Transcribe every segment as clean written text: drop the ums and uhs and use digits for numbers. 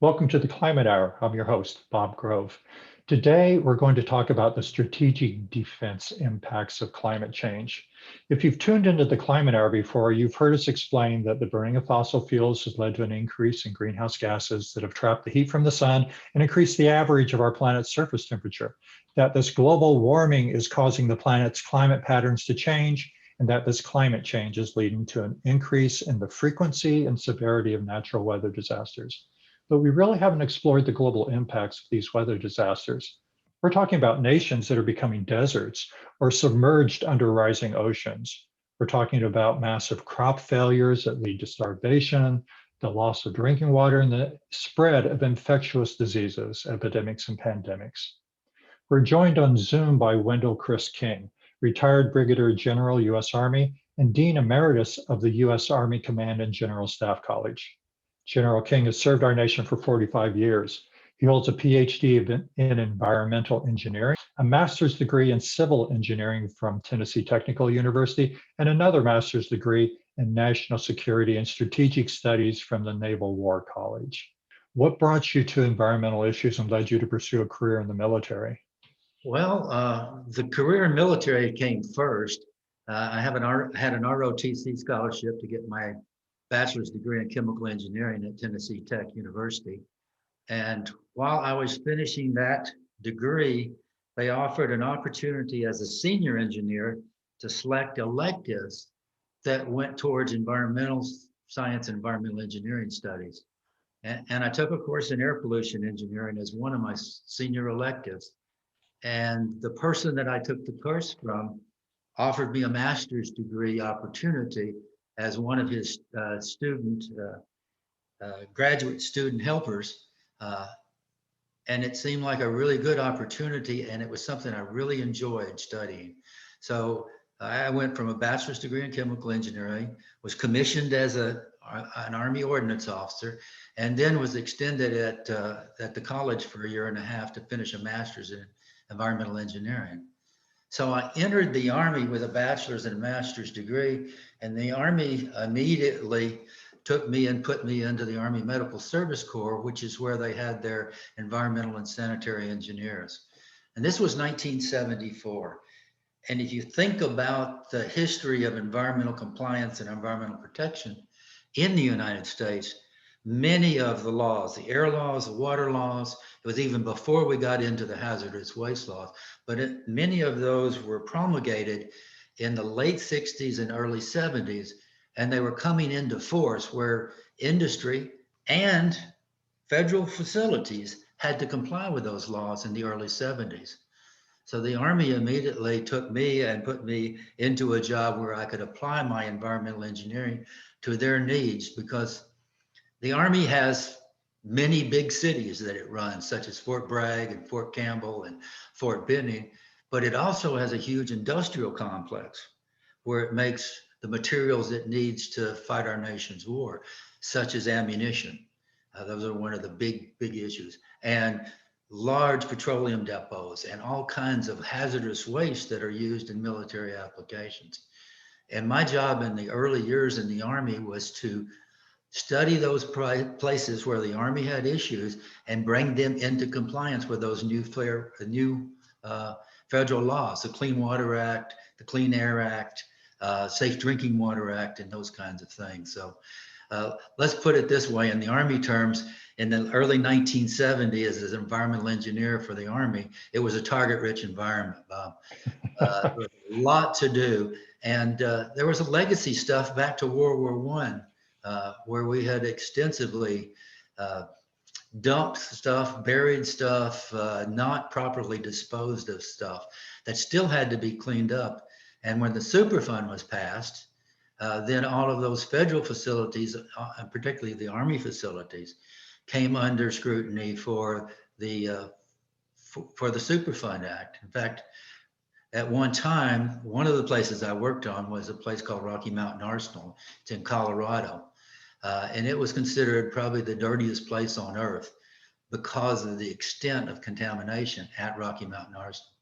Welcome to the Climate Hour. I'm your host, Bob Grove. Today, we're going to talk about the strategic defense impacts of climate change. If you've tuned into the Climate Hour before, you've heard us explain that the burning of fossil fuels has led to an increase in greenhouse gases that have trapped the heat from the sun and increased the average of our planet's surface temperature, that this global warming is causing the planet's climate patterns to change, and that this climate change is leading to an increase in the frequency and severity of natural weather disasters. But we really haven't explored the global impacts of these weather disasters. We're talking about nations that are becoming deserts or submerged under rising oceans. We're talking about massive crop failures that lead to starvation, the loss of drinking water, and the spread of infectious diseases, epidemics, and pandemics. We're joined on Zoom by Wendell Chris King, retired Brigadier General, U.S. Army, and Dean Emeritus of the U.S. Army Command and General Staff College. General King has served our nation for 45 years. He holds a Ph.D. in environmental engineering, a master's degree in civil engineering from Tennessee Technical University, and another master's degree in national security and strategic studies from the Naval War College. What brought you to environmental issues and led you to pursue a career in the military? Well, the career in military came first. I had an ROTC scholarship to get my bachelor's degree in chemical engineering at Tennessee Tech University. And while I was finishing that degree, they offered an opportunity as a senior engineer to select electives that went towards environmental science and environmental engineering studies. And I took a course in air pollution engineering as one of my senior electives. And the person that I took the course from offered me a master's degree opportunity as one of his graduate student helpers. And it seemed like a really good opportunity, and it was something I really enjoyed studying. So I went from a bachelor's degree in chemical engineering, was commissioned as an Army ordnance officer, and then was extended at the college for a year and a half to finish a master's in environmental engineering. So I entered the Army with a bachelor's and a master's degree, and the Army immediately took me and put me into the Army Medical Service Corps, which is where they had their environmental and sanitary engineers. And this was 1974. And if you think about the history of environmental compliance and environmental protection in the United States, many of the laws, the air laws, the water laws, it was even before we got into the hazardous waste laws, but many of those were promulgated in the late 60s and early 70s, and they were coming into force where industry and federal facilities had to comply with those laws in the early 70s. So the Army immediately took me and put me into a job where I could apply my environmental engineering to their needs, because the Army has many big cities that it runs, such as Fort Bragg and Fort Campbell and Fort Benning, but it also has a huge industrial complex where it makes the materials it needs to fight our nation's war, such as ammunition. Those are one of the big issues. And large petroleum depots and all kinds of hazardous waste that are used in military applications. And my job in the early years in the Army was to study those places where the Army had issues and bring them into compliance with those new federal laws, the Clean Water Act, the Clean Air Act, Safe Drinking Water Act, and those kinds of things. So let's put it this way, in the Army terms, in the early 1970s, as an environmental engineer for the Army, it was a target-rich environment, Bob. There was a lot to do. And there was a legacy stuff back to World War I, where we had extensively dumped stuff, buried stuff, not properly disposed of stuff that still had to be cleaned up. And when the Superfund was passed, then all of those federal facilities, and particularly the Army facilities, came under scrutiny for the Superfund Act. In fact, at one time, one of the places I worked on was a place called Rocky Mountain Arsenal. It's in Colorado. And it was considered probably the dirtiest place on earth because of the extent of contamination at Rocky Mountain Arsenal.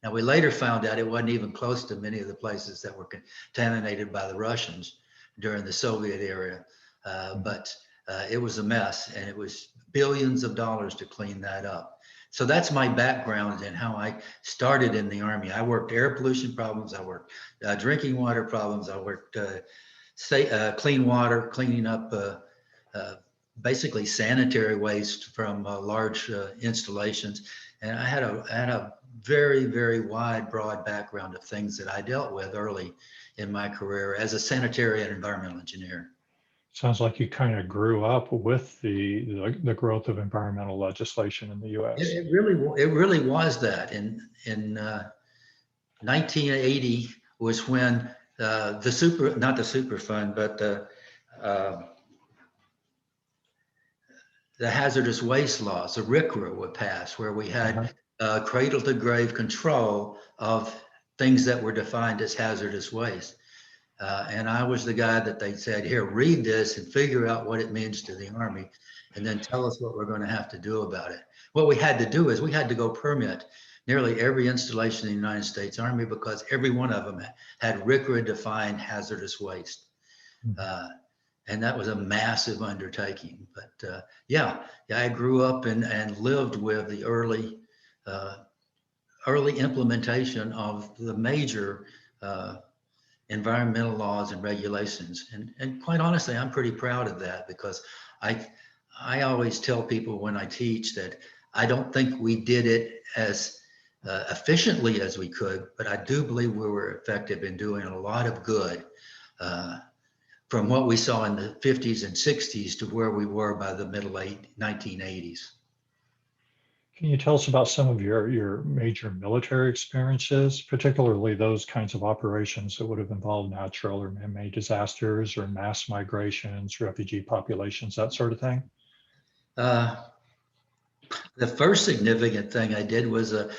Now, we later found out it wasn't even close to many of the places that were contaminated by the Russians during the Soviet era, but it was a mess, and it was billions of dollars to clean that up. So that's my background and how I started in the Army. I worked air pollution problems. I worked drinking water problems. I worked clean water, cleaning up basically sanitary waste from large installations. And I had a very, very wide, broad background of things that I dealt with early in my career as a sanitary and environmental engineer. Sounds like you kind of grew up with the growth of environmental legislation in the U.S. It really was that. In 1980 was when not the Superfund, but the hazardous waste laws, the RCRA, would pass, where we had cradle to grave control of things that were defined as hazardous waste. And I was the guy that they said, here, read this and figure out what it means to the Army, and then tell us what we're going to have to do about it. What we had to do is we had to go permit nearly every installation in the United States Army, because every one of them had RCRA defined hazardous waste. And that was a massive undertaking. But yeah, I grew up and lived with the early implementation of the major environmental laws and regulations. And quite honestly, I'm pretty proud of that, because I always tell people when I teach that I don't think we did it as efficiently as we could, but I do believe we were effective in doing a lot of good from what we saw in the 50s and 60s to where we were by the middle 1980s. Can you tell us about some of your major military experiences, particularly those kinds of operations that would have involved natural or man-made disasters or mass migrations, refugee populations, that sort of thing? The first significant thing I did was a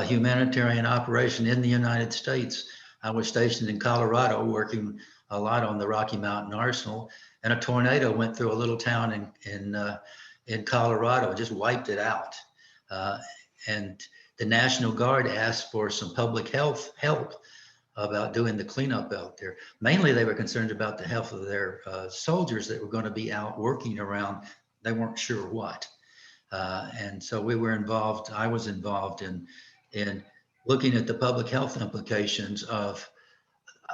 humanitarian operation in the United States. I was stationed in Colorado, working a lot on the Rocky Mountain Arsenal, and a tornado went through a little town in Colorado, just wiped it out. And the National Guard asked for some public health help about doing the cleanup out there. Mainly, they were concerned about the health of their soldiers that were going to be out working around. They weren't sure what. And so we were involved. I was involved in looking at the public health implications of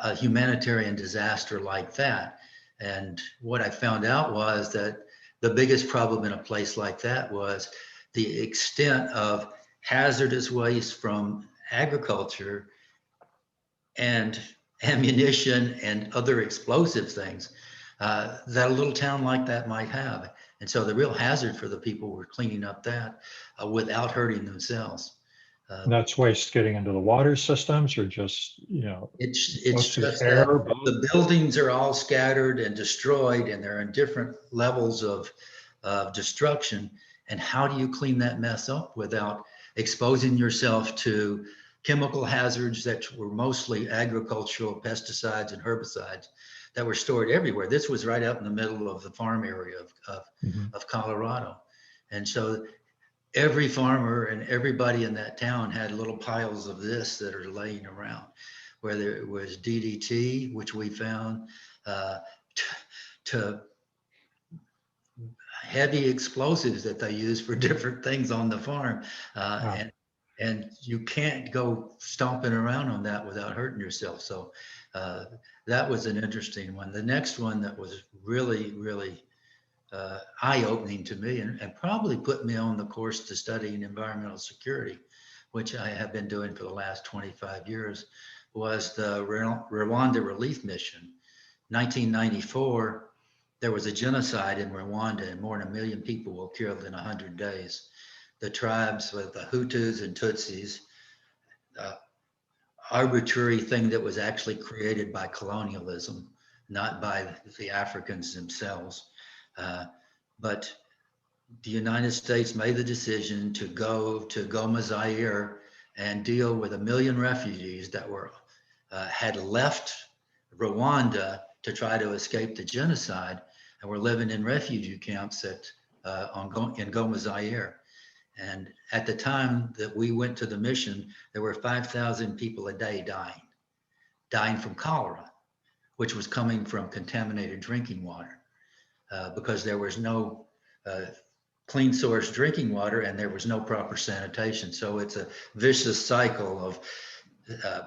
a humanitarian disaster like that. And what I found out was that the biggest problem in a place like that was the extent of hazardous waste from agriculture and ammunition and other explosive things that a little town like that might have. And so the real hazard for the people were cleaning up that without hurting themselves. That's waste getting into the water systems, or just, It's most of just the air, that both? the buildings are all scattered and destroyed, and they're in different levels of destruction. And how do you clean that mess up without exposing yourself to chemical hazards that were mostly agricultural pesticides and herbicides that were stored everywhere? This was right out in the middle of the farm area of Colorado. And so every farmer and everybody in that town had little piles of this that are laying around, whether it was DDT, which we found, to heavy explosives that they use for different things on the farm. Wow. And you can't go stomping around on that without hurting yourself. So that was an interesting one. The next one that was really, really eye-opening to me, and probably put me on the course to studying environmental security, which I have been doing for the last 25 years, was the Rwanda Relief Mission. 1994, there was a genocide in Rwanda, and more than 1 million people were killed in 100 days. The tribes with the Hutus and Tutsis, arbitrary thing that was actually created by colonialism, not by the Africans themselves. But the United States made the decision to go to Goma, Zaire, and deal with 1 million refugees that had left Rwanda to try to escape the genocide, and were living in refugee camps in Goma, Zaire. And at the time that we went to the mission, there were 5,000 people a day dying from cholera, which was coming from contaminated drinking water, because there was no clean source drinking water, and there was no proper sanitation. So it's a vicious cycle of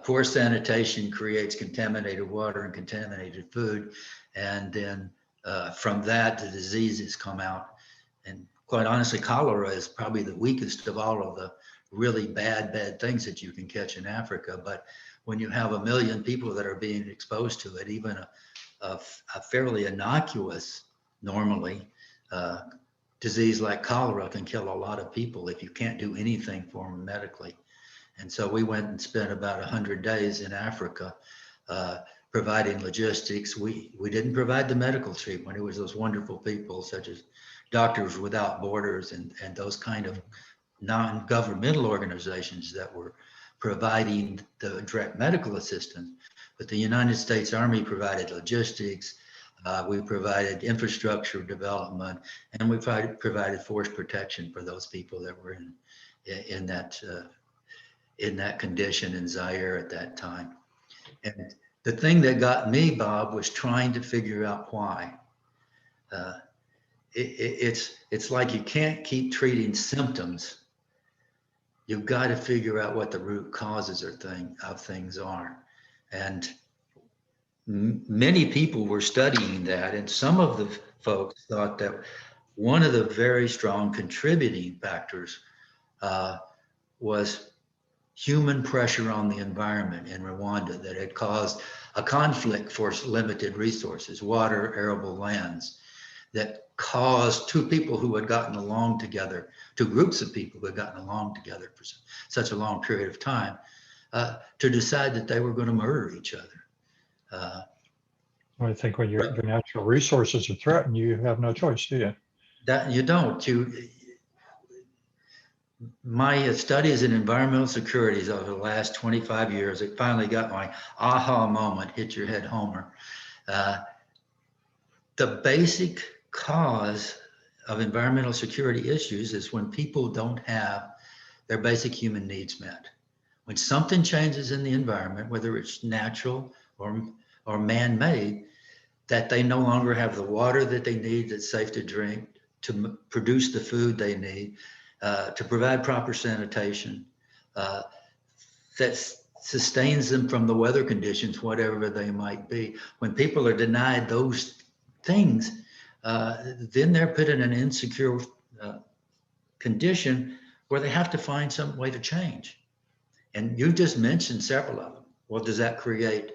poor sanitation creates contaminated water and contaminated food. And then from that, the diseases come out. And quite honestly, cholera is probably the weakest of all of the really bad things that you can catch in Africa. But when you have 1 million people that are being exposed to it, even a fairly innocuous, normally, disease like cholera can kill a lot of people if you can't do anything for them medically. And so we went and spent about 100 days in Africa providing logistics. We didn't provide the medical treatment. It was those wonderful people such as Doctors Without Borders and those kind of non-governmental organizations that were providing the direct medical assistance. But the United States Army provided logistics, we provided infrastructure development, and we provided force protection for those people that were in that condition in Zaire at that time. And the thing that got me, Bob, was trying to figure out why. It's like you can't keep treating symptoms. You've got to figure out what the root causes of things are. And many people were studying that, and some of the folks thought that one of the very strong contributing factors was human pressure on the environment in Rwanda that had caused a conflict for limited resources, water, arable lands, that caused two people who had gotten along together, two groups of people who had gotten along together for such a long period of time, to decide that they were going to murder each other. I think when your natural resources are threatened, you have no choice, do you? That you don't. My studies in environmental securities over the last 25 years, it finally got my aha moment, hit your head, Homer. The basic cause of environmental security issues is when people don't have their basic human needs met. When something changes in the environment, whether it's natural or man-made, that they no longer have the water that they need that's safe to drink, to produce the food they need, to provide proper sanitation, that sustains them from the weather conditions, whatever they might be. When people are denied those things, then they're put in an insecure condition where they have to find some way to change. And you just mentioned several of them. Well, does that create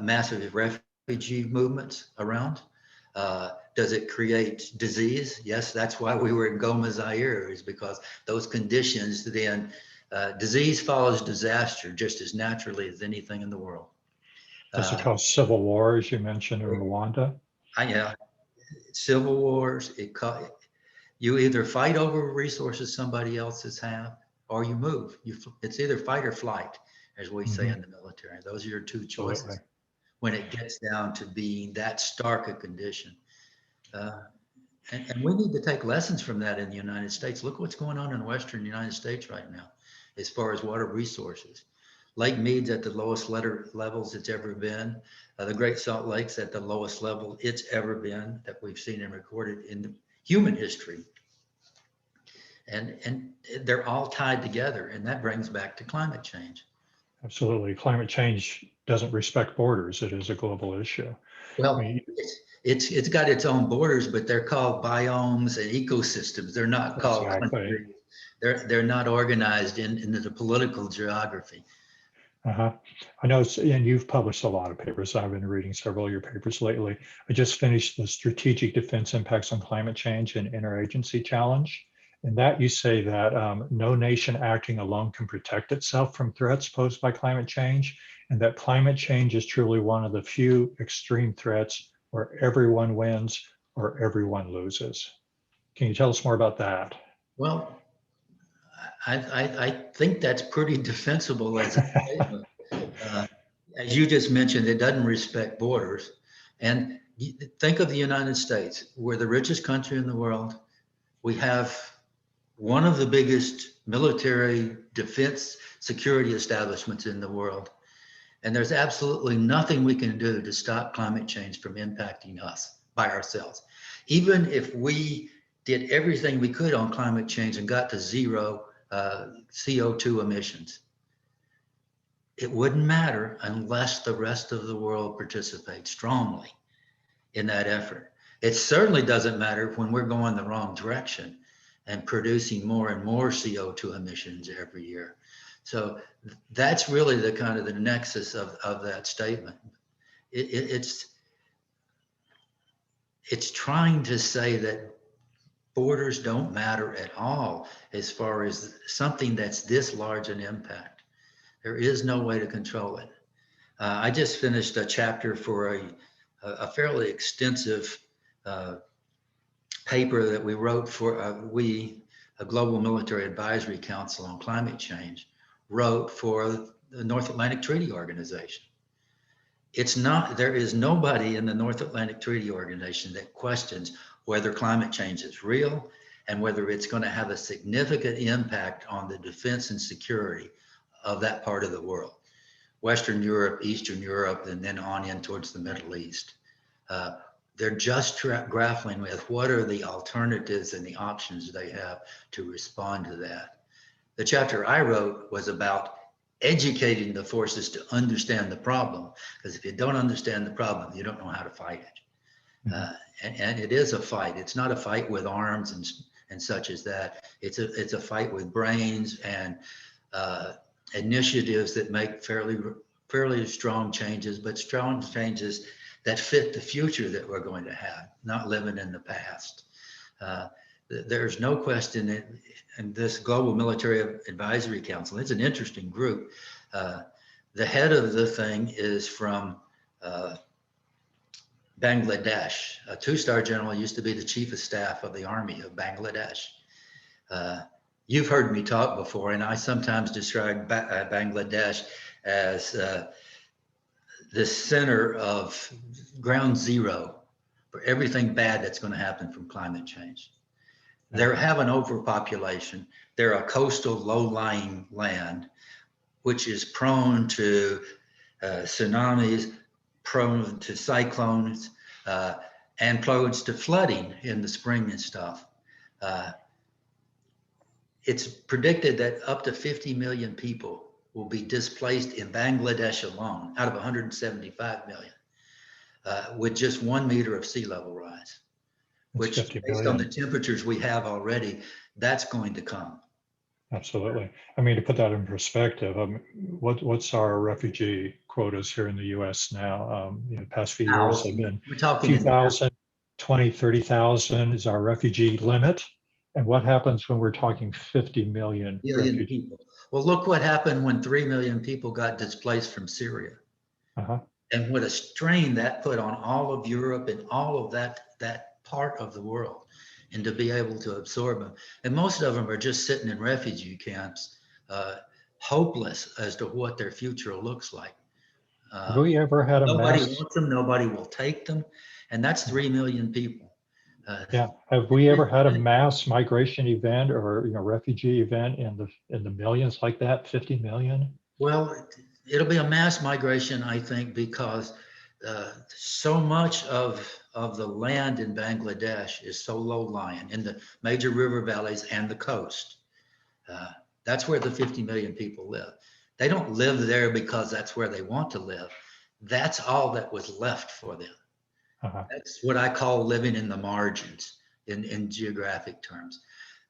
massive refugee movements around? Does it create disease? Yes, that's why we were in Goma, Zaire, is because those conditions then, disease follows disaster just as naturally as anything in the world. Does it cause civil war, as you mentioned, in Rwanda? Yeah, civil wars, you either fight over resources somebody else's have, or you move. It's either fight or flight, as we say in the military. Those are your two choices. Absolutely. When it gets down to being that stark a condition. And we need to take lessons from that in the United States. Look what's going on in Western United States right now, as far as water resources. Lake Mead's at the lowest levels it's ever been. The Great Salt Lake's at the lowest level it's ever been that we've seen and recorded in human history. And they're all tied together, and that brings back to climate change. Absolutely. Climate change doesn't respect borders. It is a global issue. Well, it's got its own borders, but they're called biomes and ecosystems. They're not called countries. They're not organized into the political geography. I know, and you've published a lot of papers. I've been reading several of your papers lately. I just finished the Strategic Defense Impacts on Climate Change and Interagency Challenge. In that, you say that no nation acting alone can protect itself from threats posed by climate change, and that climate change is truly one of the few extreme threats where everyone wins or everyone loses. Can you tell us more about that? Well, I think that's pretty defensible as a statement. As you just mentioned, it doesn't respect borders. And think of the United States. We're the richest country in the world. We have one of the biggest military defense security establishments in the world. And there's absolutely nothing we can do to stop climate change from impacting us by ourselves. Even if we did everything we could on climate change and got to zero CO2 emissions, it wouldn't matter unless the rest of the world participates strongly in that effort. It certainly doesn't matter when we're going the wrong direction and producing more and more CO2 emissions every year. So that's really the kind of the nexus of that statement. It's trying to say that borders don't matter at all as far as something that's this large an impact. There is no way to control it. I just finished a chapter for a fairly extensive paper that we wrote for a Global Military Advisory Council on Climate Change, wrote for the North Atlantic Treaty Organization. There is nobody in the North Atlantic Treaty Organization that questions whether climate change is real and whether it's going to have a significant impact on the defense and security of that part of the world. Western Europe, Eastern Europe, and then on in towards the Middle East. They're just grappling with what are the alternatives and the options they have to respond to that. The chapter I wrote was about educating the forces to understand the problem, because if you don't understand the problem, you don't know how to fight it. And it is a fight. It's not a fight with arms and such as that. It's a fight with brains and initiatives that make fairly strong changes, but strong changes that fit the future that we're going to have, not living in the past. There's no question that in this Global Military Advisory Council, it's an interesting group. The head of the thing is from Bangladesh. A two-star general, used to be the chief of staff of the army of Bangladesh. You've heard me talk before, and I sometimes describe Bangladesh as the center of ground zero for everything bad that's going to happen from climate change. They have an overpopulation. They're a coastal, low-lying land, which is prone to tsunamis, prone to cyclones, and prone to flooding in the spring and stuff. It's predicted that up to 50 million people will be displaced in Bangladesh alone, out of 175 million, with just 1 meter of sea level rise, which based on the temperatures we have already, that's going to come. Absolutely. I mean, to put that in perspective, what's our refugee quotas here in the U.S. now? The past few years have been a few thousand, 20, 30,000 is our refugee limit. And what happens when we're talking 50 million people? Well, look what happened when 3 million people got displaced from Syria. And what a strain that put on all of Europe and all of that part of the world, and to be able to absorb them. And most of them are just sitting in refugee camps, hopeless as to what their future looks like. Have we ever had a nobody wants them, nobody will take them. And that's 3 million people. Have we ever had a mass migration event or refugee event in the millions like that? 50 million? Well, it'll be a mass migration, I think, because so much of the land in Bangladesh is so low-lying in the major river valleys and the coast. That's where the 50 million people live. They don't live there because that's where they want to live. That's all that was left for them. That's what I call living in the margins in geographic terms,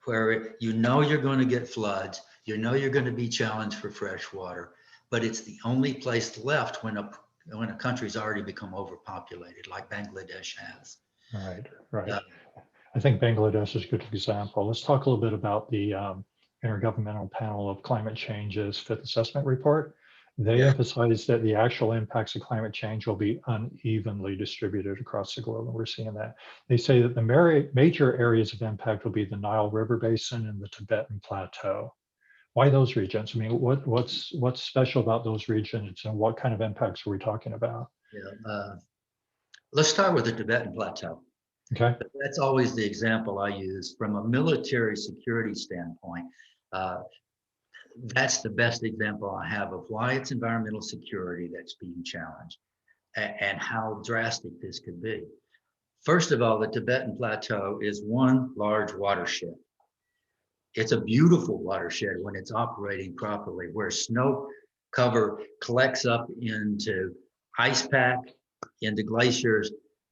where you're going to get floods, you're going to be challenged for fresh water, but it's the only place left when a country's already become overpopulated, like Bangladesh has. Right. I think Bangladesh is a good example. Let's talk a little bit about the Intergovernmental Panel of Climate Change's Fifth Assessment Report. They emphasize that the actual impacts of climate change will be unevenly distributed across the globe, and we're seeing that. They say that the major areas of impact will be the Nile River Basin and the Tibetan Plateau. Why those regions? I mean, what's special about those regions, and what kind of impacts are we talking about? Let's start with the Tibetan Plateau. Okay. That's always the example I use from a military security standpoint. That's the best example I have of why it's environmental security that's being challenged and how drastic this could be. First of all, the Tibetan Plateau is one large watershed. It's a beautiful watershed when it's operating properly, where snow cover collects up into ice pack, into glaciers,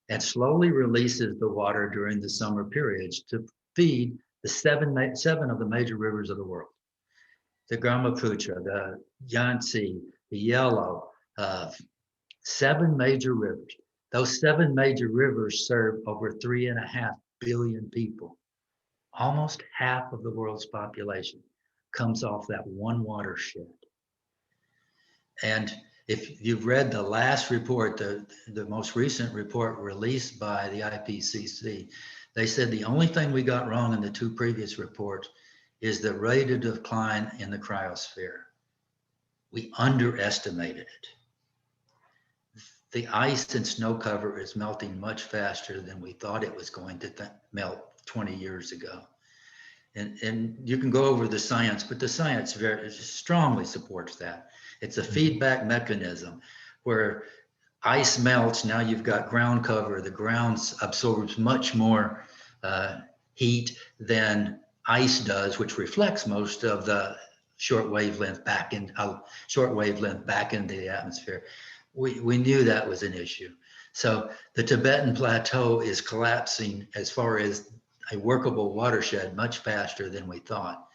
and slowly releases the water during the summer periods to feed the seven of the major rivers of the world. The Brahmaputra, the Yangtze, the Yellow, 7 major rivers. Those 7 major rivers serve over 3.5 billion people. Almost half of the world's population comes off that one watershed. And if you've read the last report, the most recent report released by the IPCC, they said the only thing we got wrong in the 2 previous reports is the rate of decline in the cryosphere. We underestimated it. The ice and snow cover is melting much faster than we thought it was going to melt 20 years ago. And you can go over the science, but the science very strongly supports that. It's a feedback mechanism where ice melts. Now you've got ground cover. The ground absorbs much more heat than ice does, which reflects most of the short wavelength back into the atmosphere. We knew that was an issue. So the Tibetan Plateau is collapsing as far as a workable watershed much faster than we thought.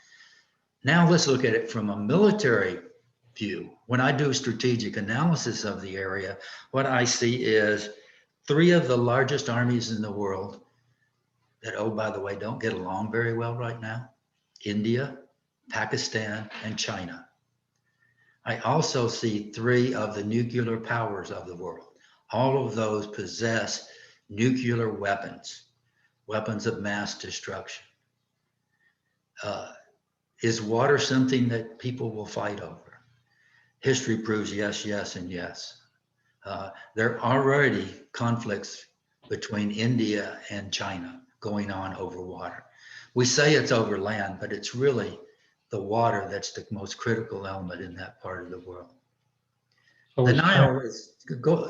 Now let's look at it from a military view. When I do strategic analysis of the area, what I see is 3 of the largest armies in the world that, oh, by the way, don't get along very well right now: India, Pakistan, and China. I also see 3 of the nuclear powers of the world. All of those possess nuclear weapons of mass destruction. Is water something that people will fight over? History proves yes, yes, and yes. There are already conflicts between India and China going on over water. We say it's over land, but it's really the water that's the most critical element in that part of the world. So The is Nile China, is, go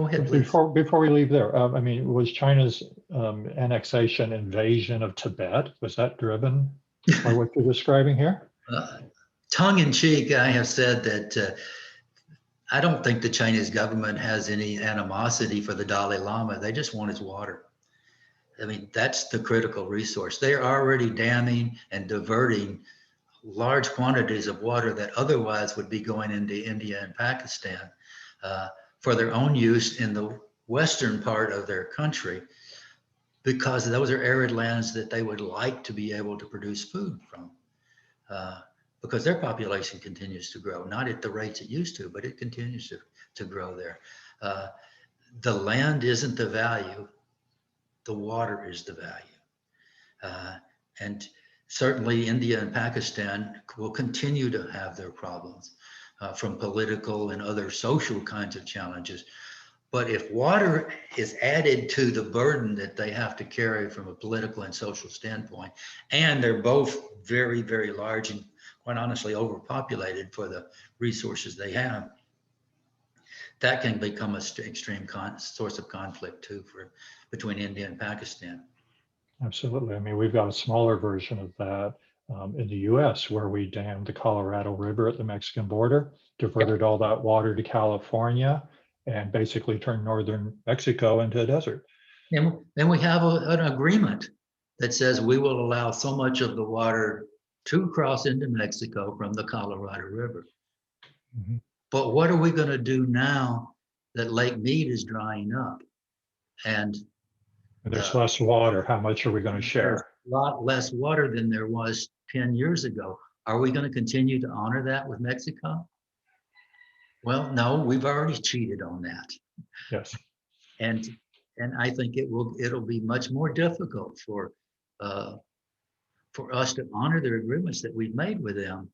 ahead, please. before we leave there, I mean, was China's annexation, invasion of Tibet, was that driven by what you're describing here? Tongue in cheek, I have said that I don't think the Chinese government has any animosity for the Dalai Lama. They just want his water. I mean, that's the critical resource. They're already damming and diverting large quantities of water that otherwise would be going into India and Pakistan for their own use in the western part of their country, because those are arid lands that they would like to be able to produce food from, because their population continues to grow, not at the rates it used to, but it continues to grow there. The land isn't the value, the water is the value. And certainly India and Pakistan will continue to have their problems from political and other social kinds of challenges. But if water is added to the burden that they have to carry from a political and social standpoint, and they're both very, very large and quite honestly overpopulated for the resources they have, that can become an extreme source of conflict too between India and Pakistan. Absolutely. I mean, we've got a smaller version of that in the US, where we dammed the Colorado River at the Mexican border, diverted all that water to California, and basically turned northern Mexico into a desert. And then we have an agreement that says we will allow so much of the water to cross into Mexico from the Colorado River. Mm-hmm. But what are we going to do now that Lake Mead is drying up? And there's less water. How much are we going to share? A lot less water than there was 10 years ago. Are we going to continue to honor that with Mexico? Well, no, we've already cheated on that. Yes. And I think it'll be much more difficult for us to honor the agreements that we've made with them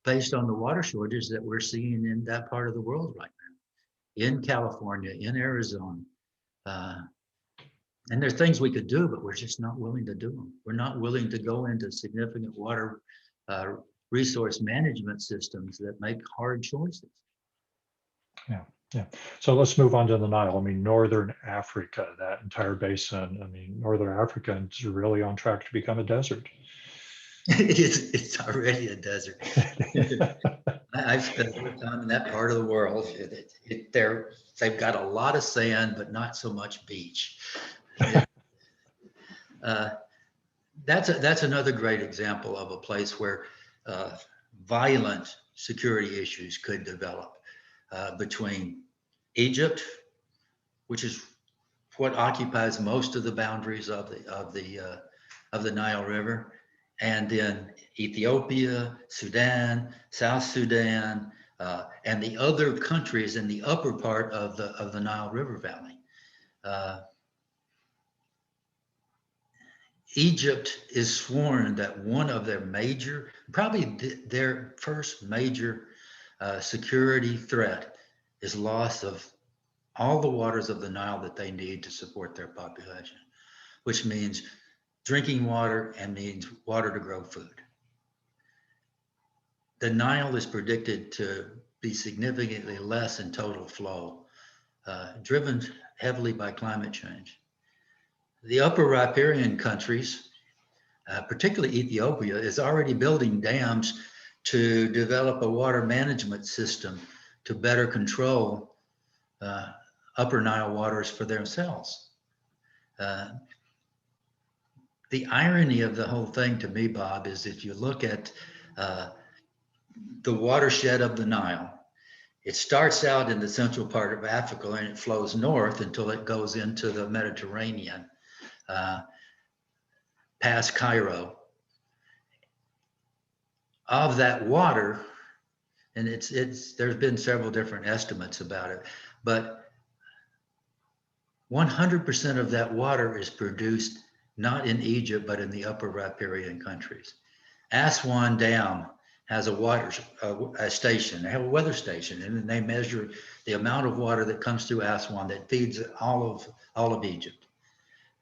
based on the water shortages that we're seeing in that part of the world right now, in California, in Arizona. And there's things we could do, but we're just not willing to do them. We're not willing to go into significant water resource management systems that make hard choices. Yeah. Yeah. So let's move on to the Nile. I mean, Northern Africa, that entire basin. I mean, Northern Africa is really on track to become a desert. It's already a desert. I've spent more time in that part of the world. They've got a lot of sand, but not so much beach. Uh, that's another great example of a place where violent security issues could develop between Egypt, which is what occupies most of the boundaries of the Nile River, and then Ethiopia, Sudan, South Sudan, and the other countries in the upper part of the Nile River Valley. Egypt is sworn that one of their major, probably their first major security threat is loss of all the waters of the Nile that they need to support their population, which means drinking water and means water to grow food. The Nile is predicted to be significantly less in total flow, driven heavily by climate change. The upper riparian countries, particularly Ethiopia, is already building dams to develop a water management system to better control upper Nile waters for themselves. The irony of the whole thing to me, Bob, is if you look at the watershed of the Nile, it starts out in the central part of Africa and it flows north until it goes into the Mediterranean, past Cairo. Of that water, and there's been several different estimates about it, but 100% of that water is produced not in Egypt, but in the upper riparian countries. Aswan Dam has a station, they have a weather station, and they measure the amount of water that comes through Aswan that feeds all of Egypt.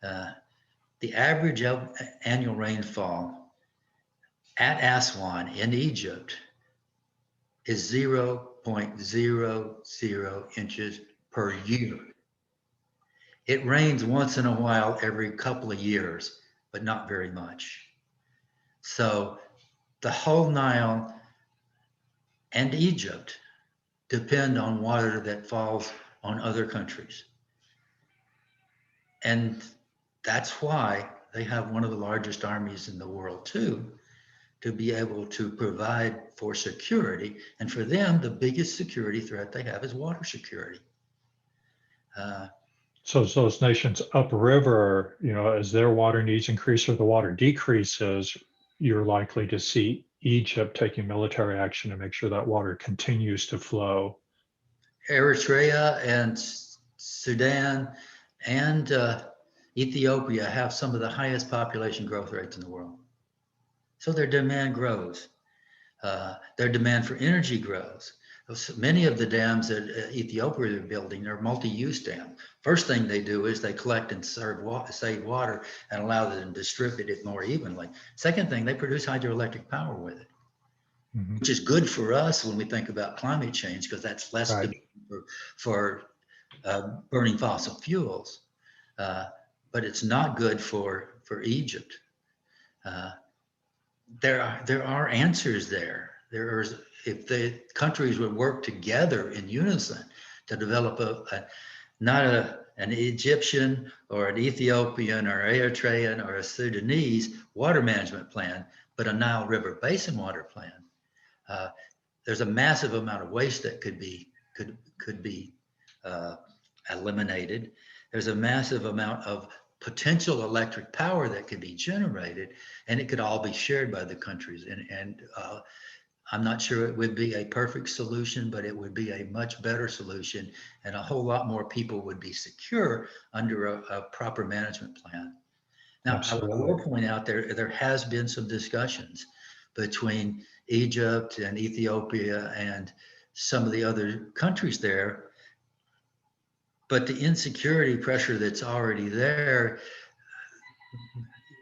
The average annual rainfall at Aswan in Egypt is 0.00 inches per year. It rains once in a while every couple of years, but not very much. So the whole Nile and Egypt depend on water that falls on other countries. And that's why they have one of the largest armies in the world too, to be able to provide for security. And for them, the biggest security threat they have is water security. So as those nations upriver, as their water needs increase or the water decreases, you're likely to see Egypt taking military action to make sure that water continues to flow. Eritrea and Sudan and Ethiopia have some of the highest population growth rates in the world. So their demand grows. Their demand for energy grows. Many of the dams that Ethiopia are building are multi-use dams. First thing they do is they collect and save water and allow them to distribute it more evenly. Second thing, they produce hydroelectric power with it, which is good for us when we think about climate change, because that's less for burning fossil fuels. But it's not good for Egypt. There are answers there. If the countries would work together in unison to develop not an Egyptian or an Ethiopian or Eritrean or a Sudanese water management plan, but a Nile River Basin water plan, there's a massive amount of waste that could be eliminated. There's a massive amount of potential electric power that could be generated, and it could all be shared by the countries. And I'm not sure it would be a perfect solution, but it would be a much better solution, and a whole lot more people would be secure under a proper management plan. Now, Absolutely. I will point out there has been some discussions between Egypt and Ethiopia and some of the other countries there, but the insecurity pressure that's already there,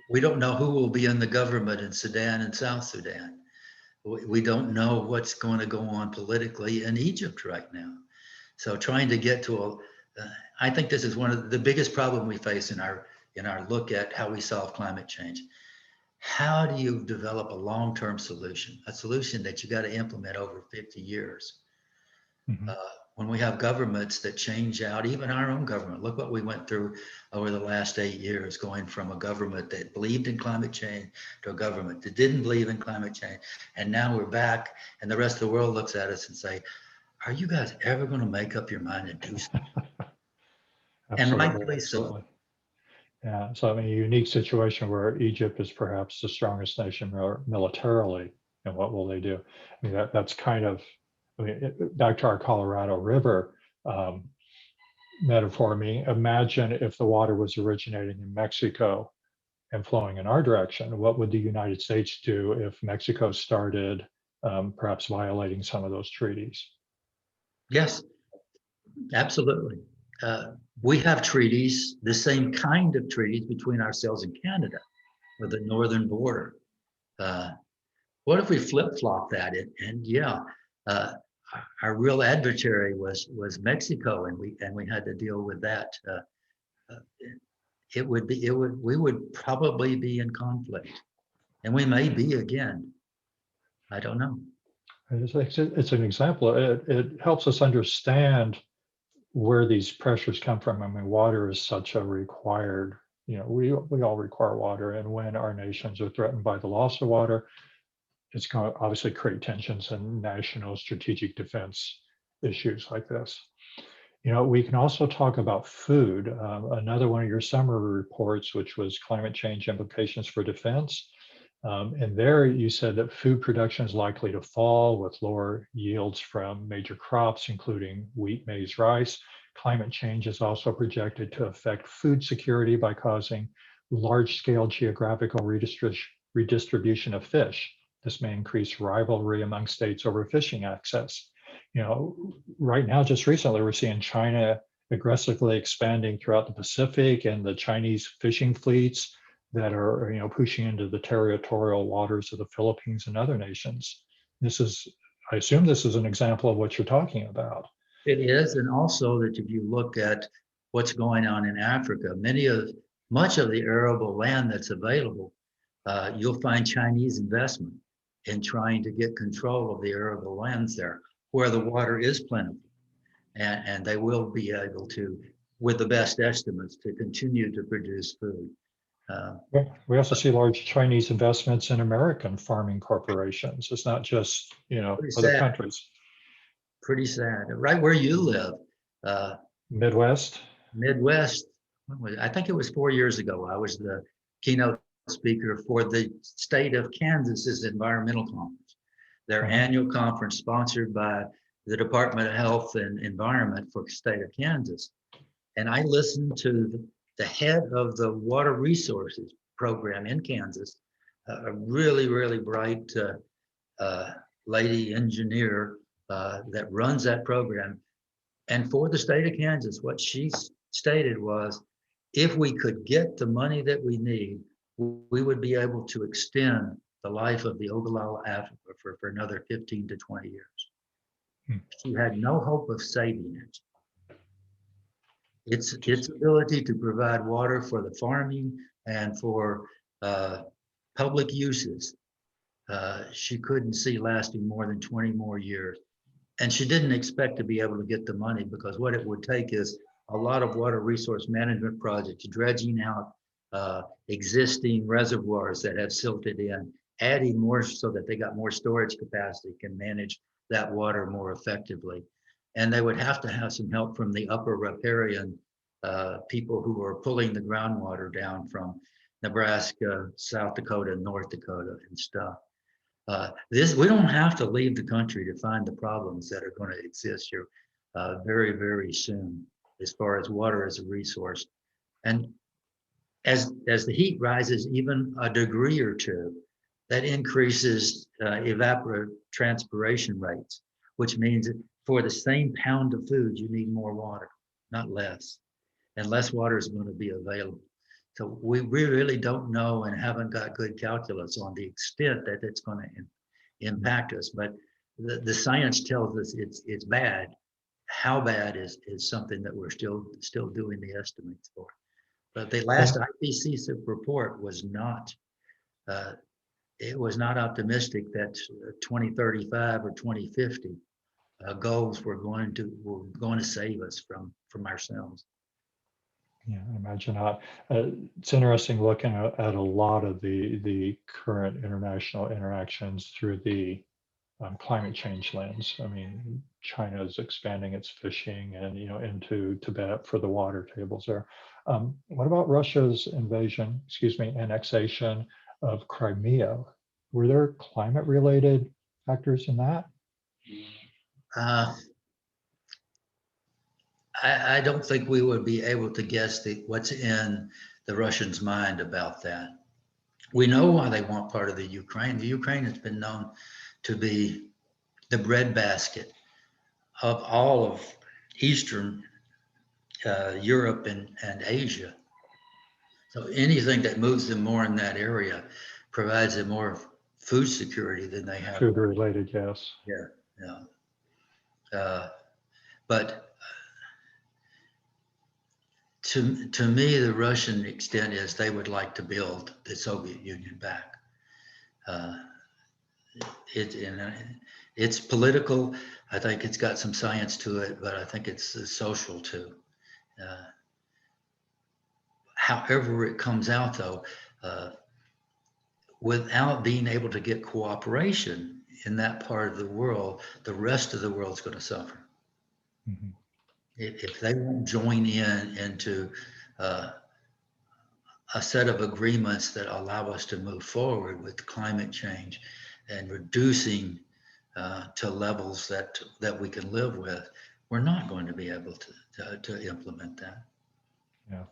we don't know who will be in the government in Sudan and South Sudan. We don't know what's going to go on politically in Egypt right now. So trying to get to I think this is one of the biggest problem we face in our look at how we solve climate change. How do you develop a long-term solution, a solution that you got to implement over 50 years? Mhm. When we have governments that change out, even our own government, look what we went through over the last 8 years, going from a government that believed in climate change to a government that didn't believe in climate change. And now we're back and the rest of the world looks at us and say, are you guys ever going to make up your mind and do something? And Absolutely, rightfully so. absolutely. Yeah, so I mean, a unique situation where Egypt is perhaps the strongest nation militarily, and what will they do? I mean, that's kind of, I mean, back to our Colorado River um, metaphor. I mean, imagine if the water was originating in Mexico and flowing in our direction. What would the United States do if Mexico started perhaps violating some of those treaties? Yes, absolutely. We have treaties, the same kind of treaties between ourselves and Canada with the northern border. Uh, what if we flip-flop that? And yeah, uh, our real adversary was Mexico, and we had to deal with that. Uh, we would probably be in conflict, and we may be again. I don't know. It's an example. It helps us understand where these pressures come from. I mean, water is such a required, we all require water. And when our nations are threatened by the loss of water, it's going to obviously create tensions in national strategic defense issues like this. We can also talk about food. Another one of your summer reports, which was climate change implications for defense. And there you said that food production is likely to fall with lower yields from major crops, including wheat, maize, rice. Climate change is also projected to affect food security by causing large-scale geographical redistribution of fish. This may increase rivalry among states over fishing access. Right now, just recently, we're seeing China aggressively expanding throughout the Pacific, and the Chinese fishing fleets that are pushing into the territorial waters of the Philippines and other nations. I assume this is an example of what you're talking about. It is, and also that if you look at what's going on in Africa, much of the arable land that's available, you'll find Chinese investment in trying to get control of the arable lands there, where the water is plentiful, and they will be able to, with the best estimates, to continue to produce food. We also see large Chinese investments in American farming corporations. It's not just other countries. Pretty sad. Right where you live, Midwest. Midwest. I think it was 4 years ago. I was the keynote speaker for the state of Kansas's environmental conference, their annual conference sponsored by the Department of Health and Environment for the state of Kansas. And I listened to the head of the water resources program in Kansas, a really, really bright lady engineer that runs that program. And for the state of Kansas, what she stated was, if we could get the money that we need, we would be able to extend the life of the Ogallala aquifer for another 15 to 20 years. She had no hope of saving it. Its ability to provide water for the farming and for public uses, she couldn't see lasting more than 20 more years. And she didn't expect to be able to get the money, because what it would take is a lot of water resource management projects, dredging out existing reservoirs that have silted in, adding more so that they got more storage capacity, can manage that water more effectively. And they would have to have some help from the upper riparian people who are pulling the groundwater down from Nebraska, South Dakota, North Dakota and stuff. We don't have to leave the country to find the problems that are going to exist here very, very soon, as far as water as a resource. And as the heat rises even a degree or two, that increases evapotranspiration rates, which means that for the same pound of food, you need more water, not less. And less water is going to be available. So we really don't know and haven't got good calculus on the extent that it's going to impact us. But the science tells us it's bad. how bad is something that we're still doing the estimates for. But the last IPCC report was not, it was not optimistic that 2035 or 2050 goals were going to save us from ourselves. Yeah, I imagine not. It's interesting looking at a lot of the current international interactions through the climate change lens. I mean, China is expanding its fishing and into Tibet for the water tables there. What about Russia's annexation of Crimea? Were there climate-related factors in that? I don't think we would be able to guess what's in the Russians' mind about that. We know why they want part of the Ukraine. The Ukraine has been known to be the breadbasket of all of Eastern Europe and Asia. So anything that moves them more in that area provides them more food security than they have. Food related, yes. Yeah. But to me, the Russian extent is they would like to build the Soviet Union back. It's political. I think it's got some science to it, but I think it's social too. However it comes out, though, without being able to get cooperation in that part of the world, the rest of the world's going to suffer. Mm-hmm. If they won't join into a set of agreements that allow us to move forward with climate change and reducing to levels that we can live with, we're not going to be able to implement that. Yeah.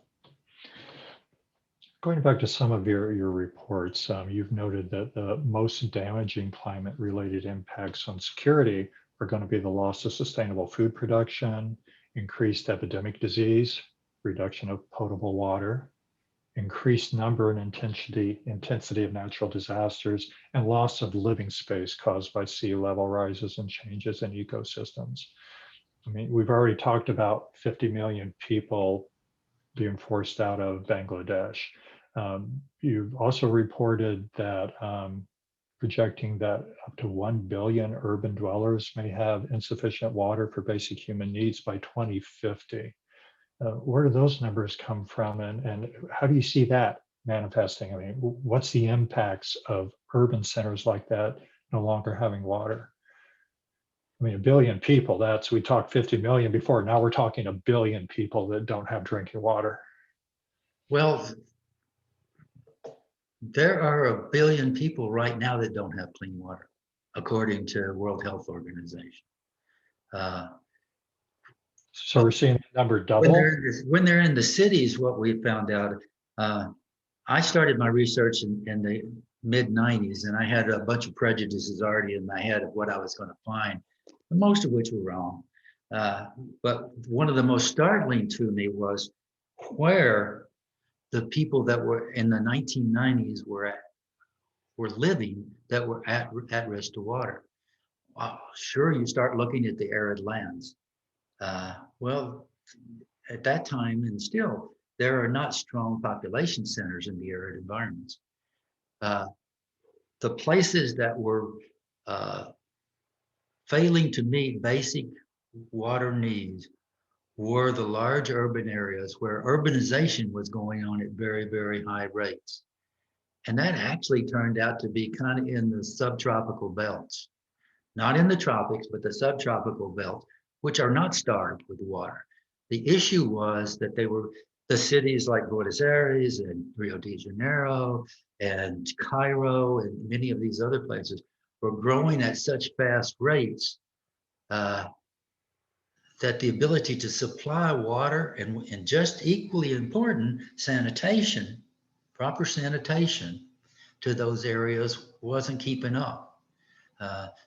Going back to some of your reports, you've noted that the most damaging climate-related impacts on security are going to be the loss of sustainable food production, increased epidemic disease, reduction of potable water, increased number and intensity of natural disasters, and loss of living space caused by sea level rises and changes in ecosystems. I mean, we've already talked about 50 million people being forced out of Bangladesh. You've also reported that projecting that up to 1 billion urban dwellers may have insufficient water for basic human needs by 2050. Where do those numbers come from, and how do you see that manifesting? I mean, what's the impacts of urban centers like that no longer having water? I mean, 1 billion people, we talked 50 million before, now we're talking 1 billion people that don't have drinking water. Well, there are 1 billion people right now that don't have clean water, according to World Health Organization. So we're seeing the number double? When they're in the cities, what we found out, I started my research in the mid-90s, and I had a bunch of prejudices already in my head of what I was going to find, most of which were wrong. But one of the most startling to me was where the people that were in the 1990s were living that were at risk to water. Sure, you start looking at the arid lands. Well, at that time, and still, there are not strong population centers in the arid environments. The places that were failing to meet basic water needs were the large urban areas where urbanization was going on at very, very high rates. And that actually turned out to be kind of in the subtropical belts, not in the tropics, but the subtropical belts, which are not starved with water. The issue was that the cities like Buenos Aires and Rio de Janeiro and Cairo and many of these other places were growing at such fast rates that the ability to supply water and just equally important, sanitation, proper sanitation to those areas wasn't keeping up.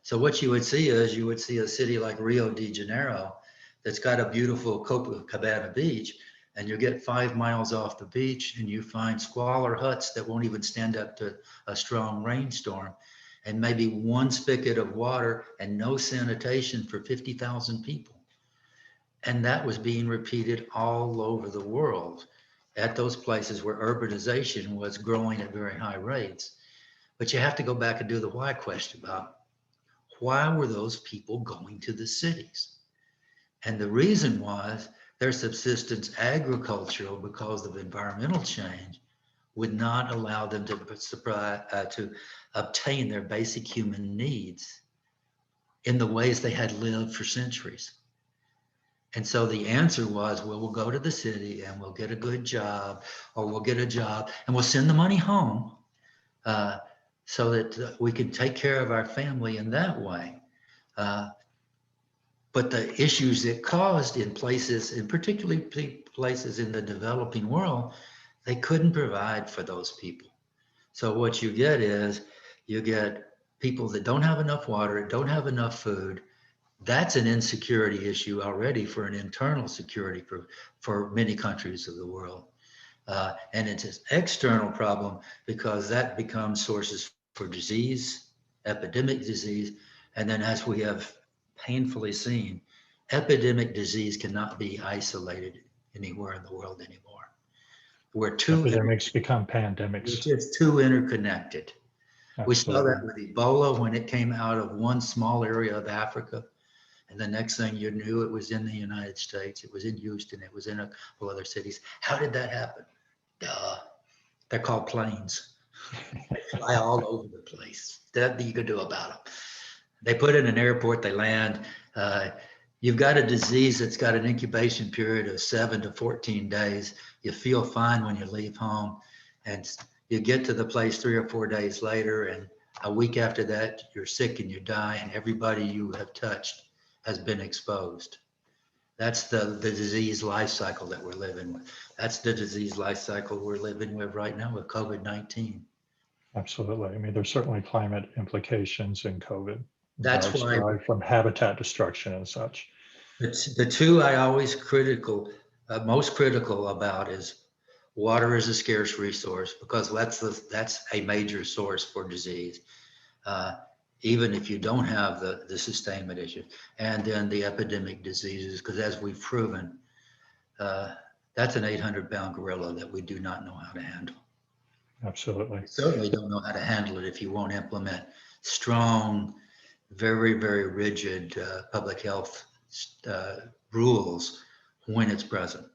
So what you would see is a city like Rio de Janeiro that's got a beautiful Copacabana beach, and you get 5 miles off the beach and you find squalor huts that won't even stand up to a strong rainstorm, and maybe one spigot of water and no sanitation for 50,000 people. And that was being repeated all over the world at those places where urbanization was growing at very high rates. But you have to go back and do the why question about why were those people going to the cities? And the reason was their subsistence agricultural, because of environmental change, would not allow them to obtain their basic human needs in the ways they had lived for centuries. And so the answer was, well, we'll go to the city and we'll get a good job, or we'll get a job and we'll send the money home uh, so that we can take care of our family in that way. But the issues it caused in places, and particularly places in the developing world, they couldn't provide for those people. So what you get is you get people that don't have enough water, don't have enough food. That's an insecurity issue already for an internal security for many countries of the world. And it's an external problem because that becomes sources for disease, epidemic disease. And then, as we have painfully seen, epidemic disease cannot be isolated anywhere in the world anymore. Epidemics become We're pandemics. just too interconnected. We saw Absolutely. that with Ebola when it came out of one small area of Africa. And the next thing you knew, it was in the United States. It was in Houston. It was in a couple other cities. How did that happen? Duh. They're called planes. They fly all over the place. Nothing you could do about them. They put in an airport, they land. You've got a disease that's got an incubation period of 7 to 14 days. You feel fine when you leave home, and you get to the place 3 or 4 days later, and a week after that, you're sick and you die, and everybody you have touched has been exposed. That's the disease life cycle that we're living with. That's the disease life cycle we're living with right now with COVID-19. Absolutely. I mean, there's certainly climate implications in COVID. That's Virus why derived from habitat destruction and such. the two I always most critical about is water is a scarce resource, because that's a major source for disease. Uh, Even if you don't have the sustainment issue, and then the epidemic diseases, because as we've proven, that's an 800-pound gorilla that we do not know how to handle. Absolutely. You certainly don't know how to handle it if you won't implement strong, very, very rigid public health rules when it's present.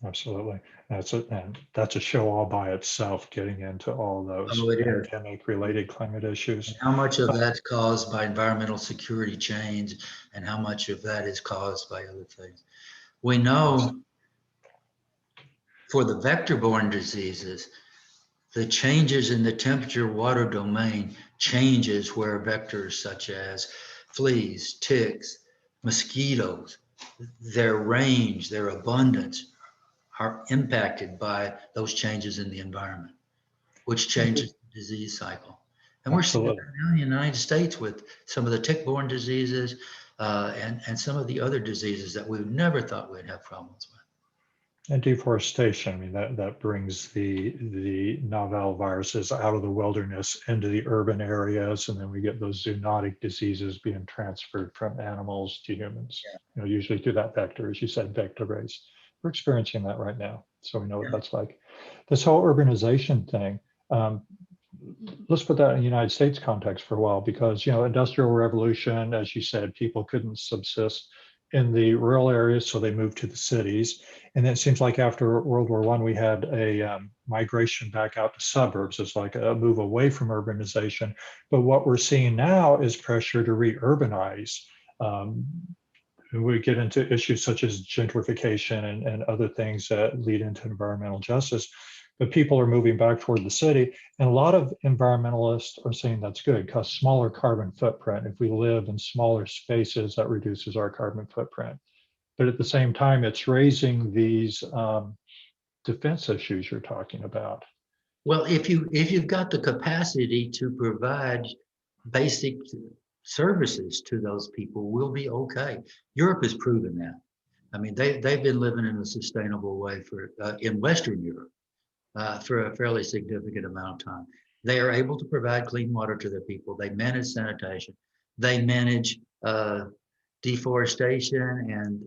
Absolutely. And that's a show all by itself, getting into all those Oh, it is. pandemic related climate issues. How much of that's caused by environmental security change, and how much of that is caused by other things? We know for the vector-borne diseases, the changes in the temperature water domain changes where vectors such as fleas, ticks, mosquitoes, their range, their abundance are impacted by those changes in the environment, which changes the disease cycle. And we're seeing that Absolutely. now in the United States with some of the tick-borne diseases and some of the other diseases that we never thought we'd have problems with. And deforestation, I mean, that brings the novel viruses out of the wilderness into the urban areas, and then we get those zoonotic diseases being transferred from animals to humans, usually through that vector, as you said, vector race. We're experiencing that right now, so we know what that's like. This whole urbanization thing, let's put that in the United States context for a while, because, industrial revolution, as you said, people couldn't subsist in the rural areas, so they moved to the cities. And it seems like after World War I, we had a migration back out to suburbs. It's like a move away from urbanization. But what we're seeing now is pressure to re-urbanize. We get into issues such as gentrification and other things that lead into environmental justice. But people are moving back toward the city. And a lot of environmentalists are saying that's good, because smaller carbon footprint. If we live in smaller spaces, that reduces our carbon footprint. But at the same time, it's raising these defense issues you're talking about. Well, if you've got the capacity to provide basic services to those people, we'll be okay. Europe has proven that. I mean, they've been living in a sustainable way in Western Europe for a fairly significant amount of time. They are able to provide clean water to their people. They manage sanitation. They manage deforestation and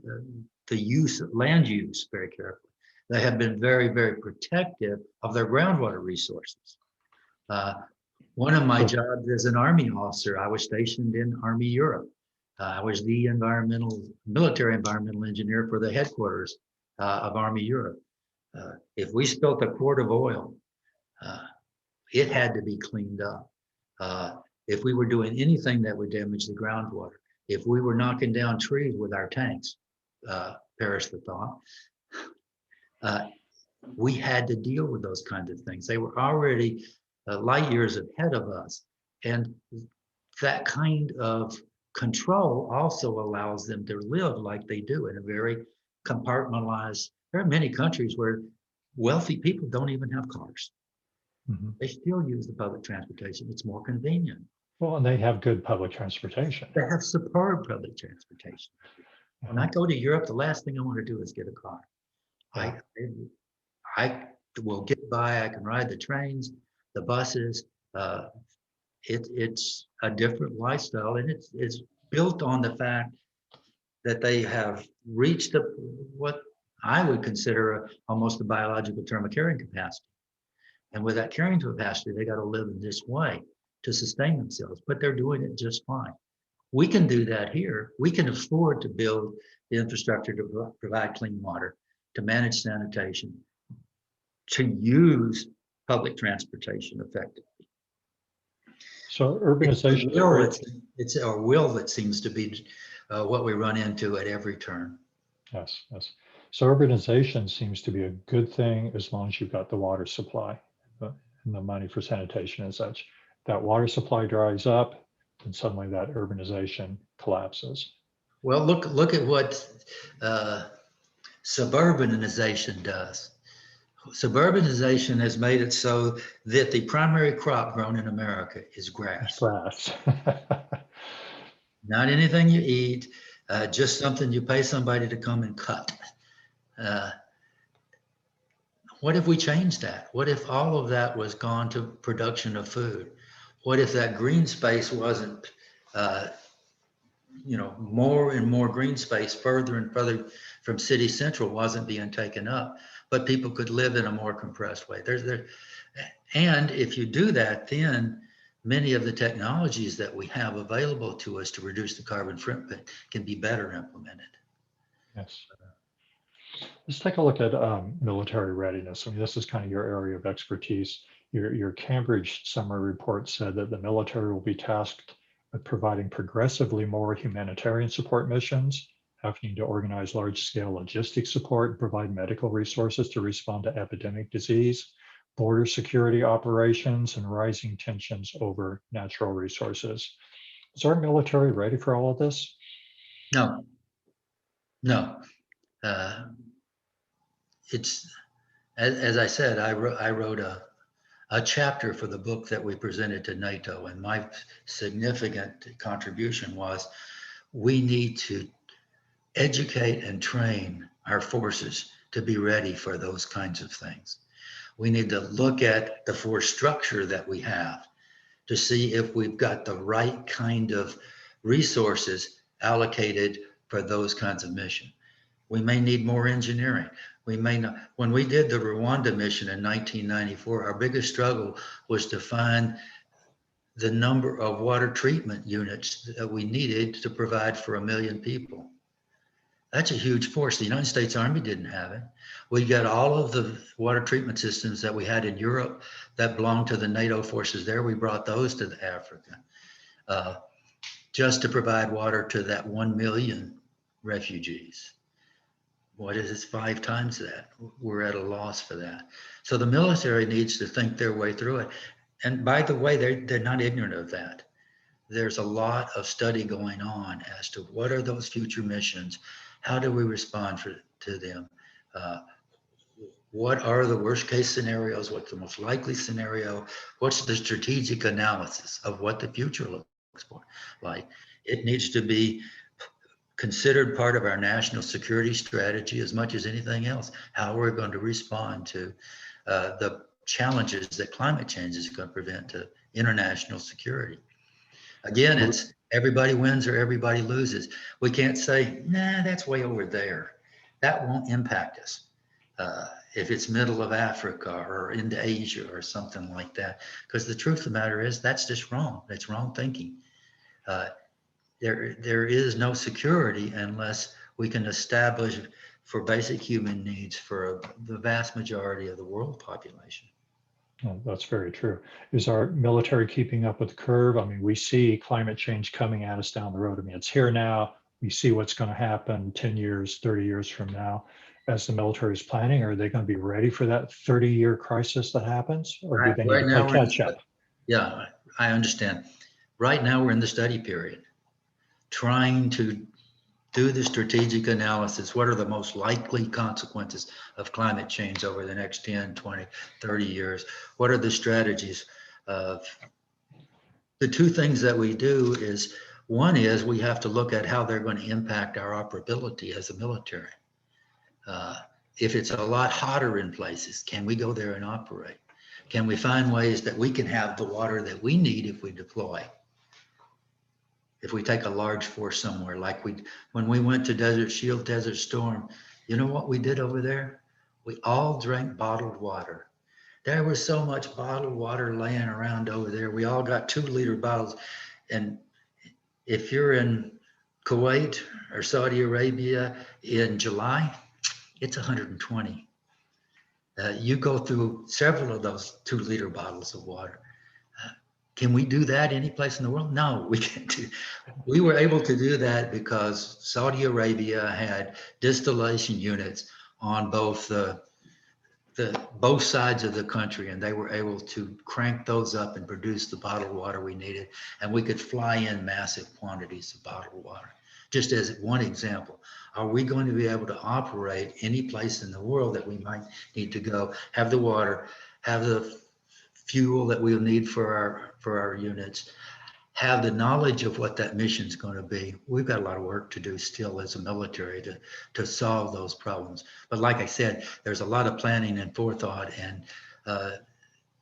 the land use very carefully. They have been very, very protective of their groundwater resources. One of my jobs as an Army officer, I was stationed in Army Europe. I was the military environmental engineer for the headquarters of Army Europe. If we spilt a quart of oil, it had to be cleaned up. If we were doing anything that would damage the groundwater, if we were knocking down trees with our tanks, perish the thought, we had to deal with those kinds of things. They were already light years ahead of us. And that kind of control also allows them to live like they do in a very compartmentalized. There are many countries where wealthy people don't even have cars. Mm-hmm. They still use the public transportation. It's more convenient. Well, and they have good public transportation. They have superb public transportation. When I go to Europe, the last thing I want to do is get a car. Yeah. I will get by. I can ride the trains, the buses. It's a different lifestyle, and it's built on the fact that they have reached what I would consider almost a biological term, a carrying capacity. And with that carrying capacity, they got to live in this way to sustain themselves, but they're doing it just fine. We can do that here. We can afford to build the infrastructure to provide clean water, to manage sanitation, to use public transportation effectively. So urbanization, it's a will that seems to be what we run into at every turn. Yes, yes. So urbanization seems to be a good thing as long as you've got the water supply and the money for sanitation and such. That water supply dries up, and suddenly that urbanization collapses. Well, look at what suburbanization does. Suburbanization has made it so that the primary crop grown in America is grass. Grass. Not anything you eat, just something you pay somebody to come and cut. What if we changed that? What if all of that was gone to production of food? What if that green space wasn't, more and more green space further and further from city central wasn't being taken up, but people could live in a more compressed way. And if you do that, then many of the technologies that we have available to us to reduce the carbon footprint can be better implemented. Yes. Let's take a look at military readiness. I mean, this is kind of your area of expertise. Your Cambridge summary report said that the military will be tasked with providing progressively more humanitarian support missions, having to organize large-scale logistics support and provide medical resources to respond to epidemic disease, border security operations, and rising tensions over natural resources. Is our military ready for all of this? No. It's, as I said, I wrote a chapter for the book that we presented to NATO, and my significant contribution was we need to educate and train our forces to be ready for those kinds of things. We need to look at the force structure that we have to see if we've got the right kind of resources allocated for those kinds of missions. We may need more engineering. We may not. When we did the Rwanda mission in 1994, our biggest struggle was to find the number of water treatment units that we needed to provide for 1 million people. That's a huge force. The United States Army didn't have it. We got all of the water treatment systems that we had in Europe that belonged to the NATO forces there. We brought those to Africa just to provide water to that 1 million refugees. What is it? 5 times that. We're at a loss for that. So the military needs to think their way through it. And by the way, they're not ignorant of that. There's a lot of study going on as to what are those future missions? How do we respond to them? What are the worst case scenarios? What's the most likely scenario? What's the strategic analysis of what the future looks like? It needs to be considered part of our national security strategy as much as anything else, how we're going to respond to the challenges that climate change is going to present to international security. Again, it's everybody wins or everybody loses. We can't say, nah, that's way over there. That won't impact us. If it's middle of Africa or into Asia or something like that, because the truth of the matter is that's just wrong. That's wrong thinking. There is no security unless we can establish for basic human needs for the vast majority of the world population. Oh, that's very true. Is our military keeping up with the curve? I mean, we see climate change coming at us down the road. I mean, it's here now. We see what's going to happen 10 years, 30 years from now. As the military is planning, are they going to be ready for that 30-year crisis that happens? Or do they need to play catch up? Yeah, I understand. Right now, we're in the study period, trying to do the strategic analysis. What are the most likely consequences of climate change over the next 10, 20, 30 years? What are the strategies? The two things that we do is, one is we have to look at how they're going to impact our operability as a military. If it's a lot hotter in places, can we go there and operate? Can we find ways that we can have the water that we need if we deploy? If we take a large force somewhere, like when we went to Desert Shield, Desert Storm, you know what we did over there? We all drank bottled water. There was so much bottled water laying around over there. We all got 2-liter bottles. And if you're in Kuwait or Saudi Arabia in July, it's 120. You go through several of those 2-liter bottles of water. Can we do that any place in the world? No, we can't do. We were able to do that because Saudi Arabia had distillation units on both both sides of the country, and they were able to crank those up and produce the bottled water we needed, and we could fly in massive quantities of bottled water. Just as one example, are we going to be able to operate any place in the world that we might need to go, have the water, have the fuel that we'll need for our units, have the knowledge of what that mission is going to be? We've got a lot of work to do still as a military to solve those problems. But like I said, there's a lot of planning and forethought and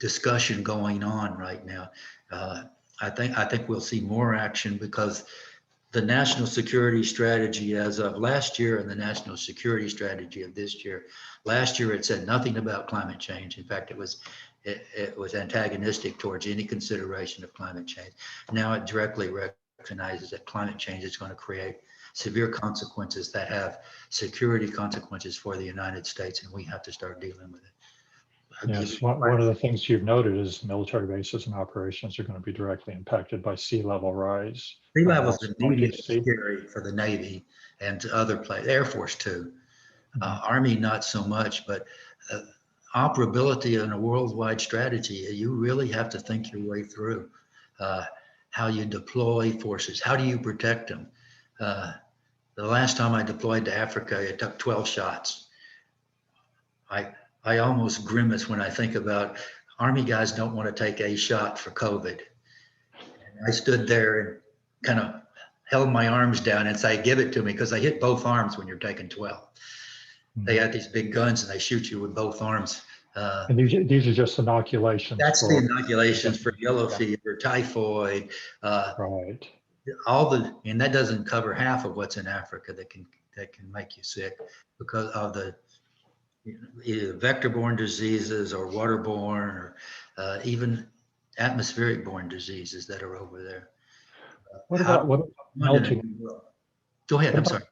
discussion going on right now. I think we'll see more action because the national security strategy as of last year and the national security strategy of this year, last year it said nothing about climate change. In fact, it was antagonistic towards any consideration of climate change. Now it directly recognizes that climate change is going to create severe consequences that have security consequences for the United States, and we have to start dealing with it. Yes, one of the things you've noted is military bases and operations are going to be directly impacted by sea level rise. Sea level is immediately scary for the Navy and to other places, Air Force too. Army not so much, but operability in a worldwide strategy, you really have to think your way through how you deploy forces. How do you protect them? The last time I deployed to Africa, it took 12 shots. I almost grimace when I think about Army guys don't want to take a shot for COVID. And I stood there and kind of held my arms down and say, give it to me, because they hit both arms when you're taking 12. They had these big guns and they shoot you with both arms. And these are just inoculations. That's the inoculations for yellow fever, typhoid, right. And that doesn't cover half of what's in Africa that can make you sick because of the either vector-borne diseases or waterborne or even atmospheric-borne diseases that are over there. What about melting? Go ahead, I'm sorry.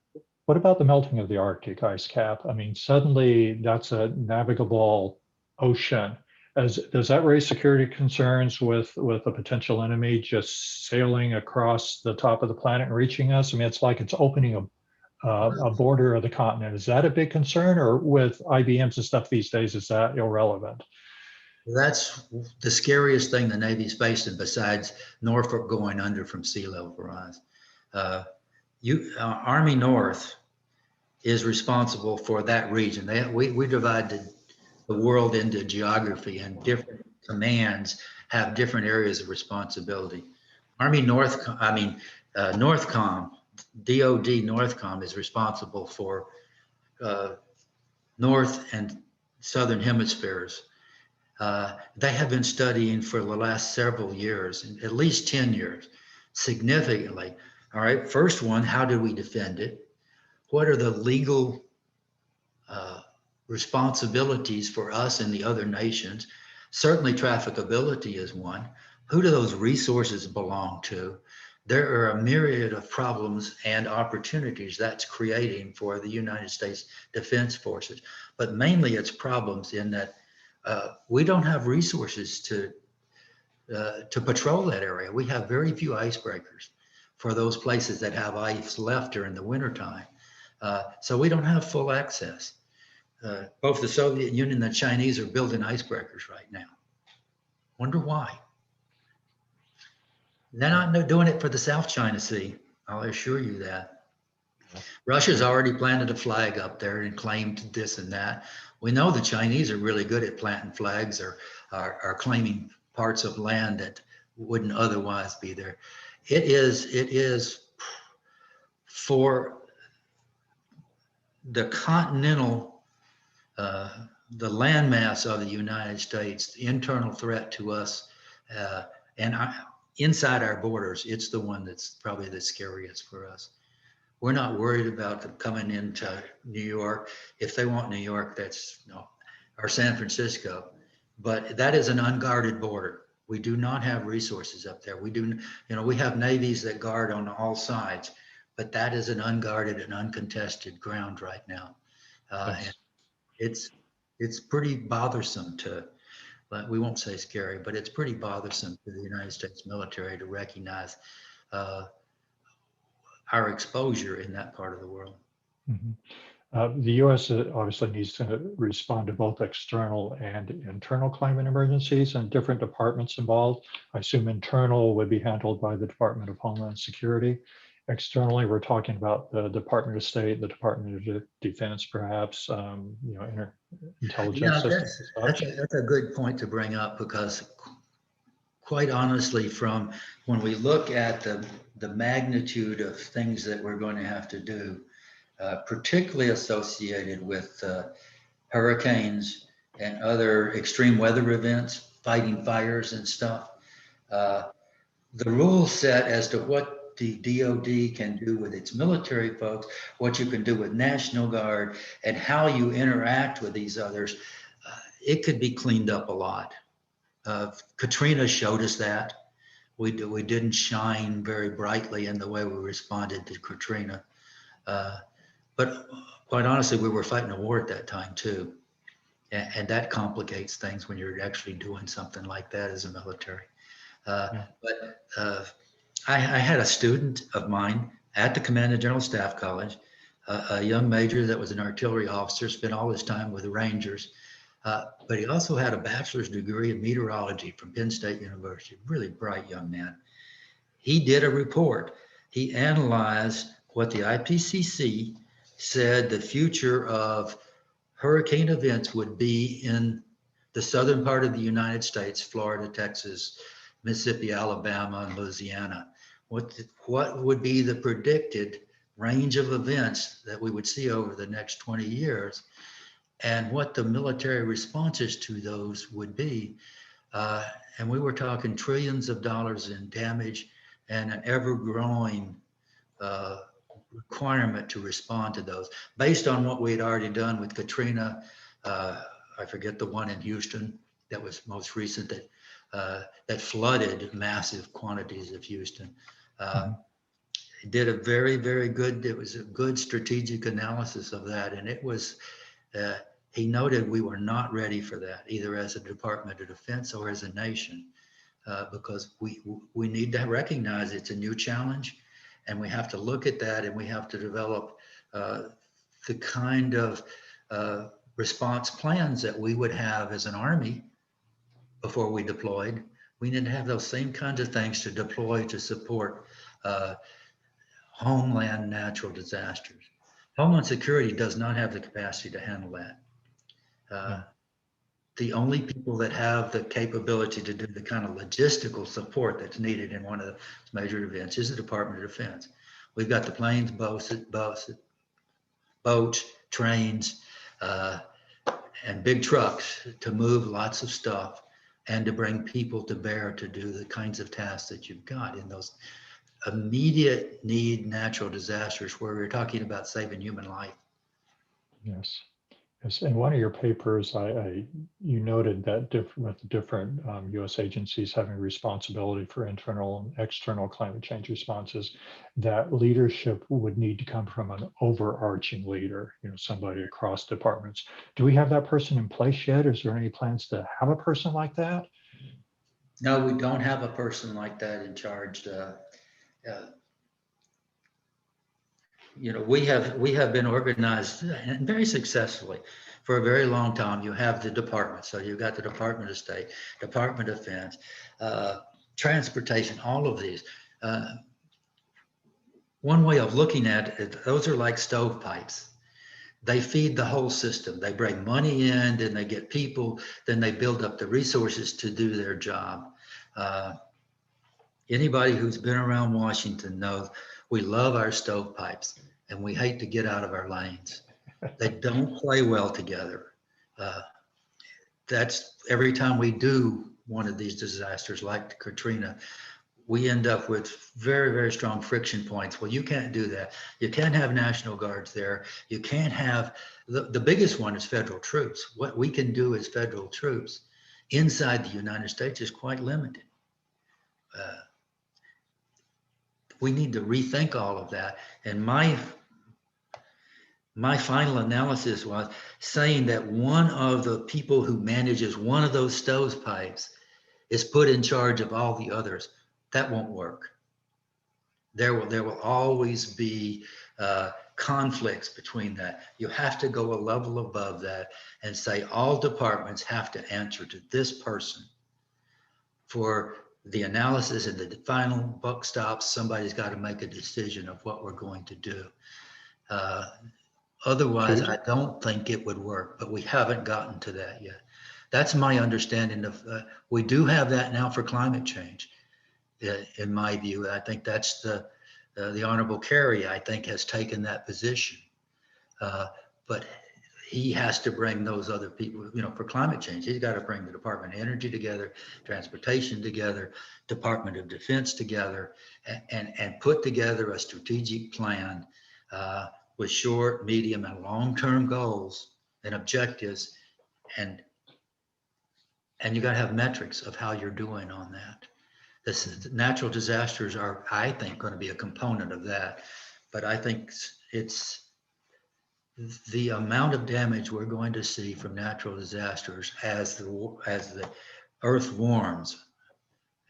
What about the melting of the Arctic ice cap? I mean, suddenly that's a navigable ocean. Does that raise security concerns with a potential enemy just sailing across the top of the planet and reaching us? I mean, it's like it's opening a border of the continent. Is that a big concern, or with IBMs and stuff these days, is that irrelevant? That's the scariest thing the Navy's facing besides Norfolk going under from sea level rise. Army North is responsible for that region. We divided the world into geography, and different commands have different areas of responsibility. Army NORTHCOM, DOD NORTHCOM is responsible for North and Southern hemispheres. They have been studying for the last several years, at least 10 years, significantly. All right, first one, how do we defend it? What are the legal responsibilities for us and the other nations? Certainly trafficability is one. Who do those resources belong to? There are a myriad of problems and opportunities that's creating for the United States Defense Forces, but mainly it's problems in that we don't have resources to patrol that area. We have very few icebreakers for those places that have ice left during the wintertime. So we don't have full access. Both the Soviet Union and the Chinese are building icebreakers right now. Wonder why? They're not doing it for the South China Sea. I'll assure you that. Russia's already planted a flag up there and claimed this and that. We know the Chinese are really good at planting flags or are claiming parts of land that wouldn't otherwise be there. It is for the continental, the landmass of the United States, the internal threat to us, and inside our borders, it's the one that's probably the scariest for us. We're not worried about them coming into New York. If they want New York, that's or San Francisco, but that is an unguarded border. We do not have resources up there. We do, we have navies that guard on all sides, but that is an unguarded and uncontested ground right now. And it's pretty bothersome but we won't say scary, but it's pretty bothersome to the United States military to recognize our exposure in that part of the world. Mm-hmm. The U.S. obviously needs to respond to both external and internal climate emergencies, and different departments involved. I assume internal would be handled by the Department of Homeland Security. Externally, we're talking about the Department of State, the Department of Defense, perhaps, intelligence systems. That's a good point to bring up, because quite honestly, from when we look at the magnitude of things that we're going to have to do, particularly associated with hurricanes and other extreme weather events, fighting fires and stuff, the rule set as to what the DOD can do with its military folks, what you can do with National Guard, and how you interact with these others, it could be cleaned up a lot. Katrina showed us that. We didn't shine very brightly in the way we responded to Katrina. But quite honestly, we were fighting a war at that time too. And that complicates things when you're actually doing something like that as a military. But I had a student of mine at the Command and General Staff College, a young major that was an artillery officer, spent all his time with the Rangers. But he also had a bachelor's degree in meteorology from Penn State University, really bright young man. He did a report. He analyzed what the IPCC said the future of hurricane events would be in the southern part of the United States, Florida, Texas, Mississippi, Alabama, and Louisiana. What would be the predicted range of events that we would see over the next 20 years, and what the military responses to those would be. And we were talking trillions of dollars in damage and an ever-growing requirement to respond to those based on what we had already done with Katrina. I forget the one in Houston that was most recent that flooded massive quantities of Houston. It did a very, very good, it was a good strategic analysis of that. And it was, he noted we were not ready for that, either as a Department of Defense or as a nation, because we need to recognize it's a new challenge, and we have to look at that, and we have to develop the kind of response plans that we would have as an Army before we deployed. We need to have those same kinds of things to deploy to support homeland natural disasters. Homeland Security does not have the capacity to handle that. The only people that have the capability to do the kind of logistical support that's needed in one of the major events is the Department of Defense. We've got the planes, boats, trains, and big trucks to move lots of stuff and to bring people to bear to do the kinds of tasks that you've got in those immediate need natural disasters where we're talking about saving human life. Yes. Yes. In one of your papers, you noted that with the different U.S. agencies having responsibility for internal and external climate change responses, that leadership would need to come from an overarching leader, somebody across departments. Do we have that person in place yet? Is there any plans to have a person like that? No, we don't have a person like that in charge. We have been organized and very successfully for a very long time. You have the department, so you've got the Department of State, Department of Defense, transportation, all of these. One way of looking at it, those are like stovepipes. They feed the whole system. They bring money in, then they get people, then they build up the resources to do their job. Anybody who's been around Washington knows we love our stovepipes and we hate to get out of our lanes. They don't play well together. That's every time we do one of these disasters like Katrina, we end up with very, very strong friction points. Well, you can't do that. You can't have National Guards there. You can't have, the biggest one is federal troops. What we can do as federal troops inside the United States is quite limited. We need to rethink all of that. And my final analysis was saying that one of the people who manages one of those stovepipes is put in charge of all the others. That won't work. There will always be conflicts between that. You have to go a level above that and say all departments have to answer to this person. For the analysis and the final buck stops, somebody's got to make a decision of what we're going to do. Otherwise, I don't think it would work, but we haven't gotten to that yet. That's my understanding of, we do have that now for climate change. In my view, I think that's the Honorable Kerry, I think, has taken that position. But he has to bring those other people, for climate change. He's got to bring the Department of Energy together, Transportation together, Department of Defense together, and put together a strategic plan with short, medium, and long-term goals and objectives. And you got to have metrics of how you're doing on that. Natural disasters are, I think, going to be a component of that. But I think it's the amount of damage we're going to see from natural disasters as the earth warms,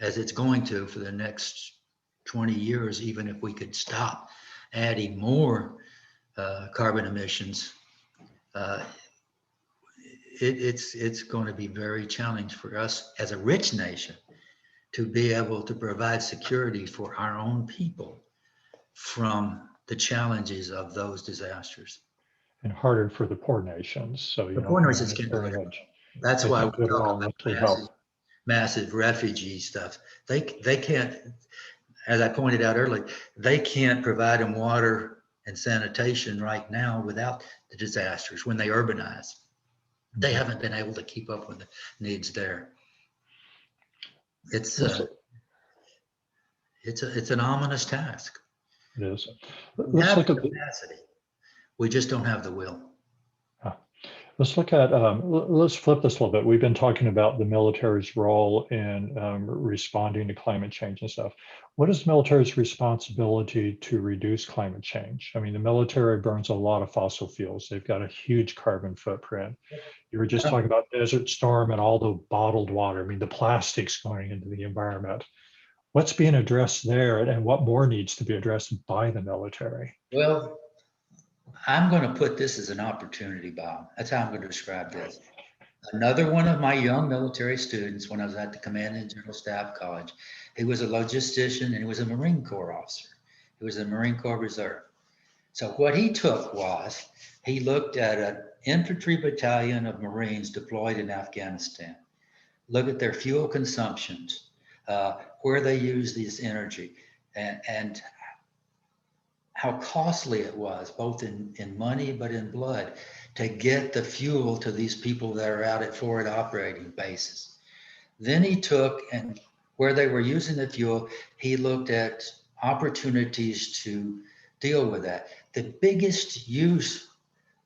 as it's going to for the next 20 years, even if we could stop adding more carbon emissions, it's going to be very challenging for us as a rich nation to be able to provide security for our own people from the challenges of those disasters. And harder for the poor nations. So the poor nations can do it. That's why we talk about massive refugee stuff. They can't, as I pointed out earlier, they can't provide them water and sanitation right now without the disasters. When they urbanize, they haven't been able to keep up with the needs there. It's an ominous task. It is. We have the capacity. We just don't have the will. Let's look at, let's flip this a little bit. We've been talking about the military's role in responding to climate change and stuff. What is the military's responsibility to reduce climate change? I mean, the military burns a lot of fossil fuels. They've got a huge carbon footprint. You were just talking about Desert Storm and all the bottled water. I mean, the plastics going into the environment. What's being addressed there, and what more needs to be addressed by the military? Well, I'm going to put this as an opportunity, Bob. That's how I'm going to describe this. Another one of my young military students, when I was at the Command and General Staff College, he was a logistician and he was a Marine Corps officer. He was a Marine Corps Reserve. So what he took was, he looked at an infantry battalion of Marines deployed in Afghanistan, look at their fuel consumptions, where they use this energy, and how costly it was, both in money, but in blood, to get the fuel to these people that are out at forward operating bases. Then he took, and where they were using the fuel, he looked at opportunities to deal with that. The biggest use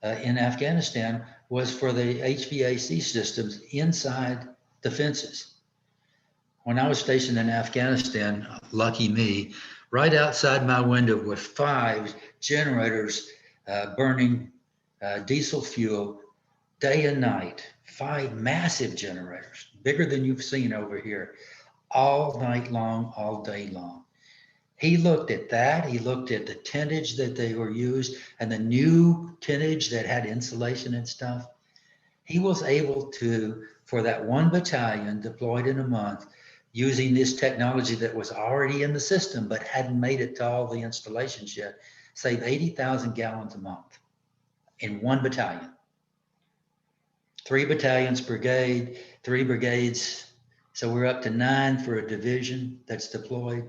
in Afghanistan was for the HVAC systems inside the fences. When I was stationed in Afghanistan, lucky me, right outside my window were 5 generators burning diesel fuel day and night, 5 massive generators, bigger than you've seen over here, all night long, all day long. He looked at that. He looked at the tonnage that they were used and the new tonnage that had insulation and stuff. He was able to, for that 1 battalion deployed in a month, using this technology that was already in the system but hadn't made it to all the installations yet, save 80,000 gallons a month in 1 battalion. 3 battalions brigade, 3 brigades. So we're up to 9 for a division that's deployed.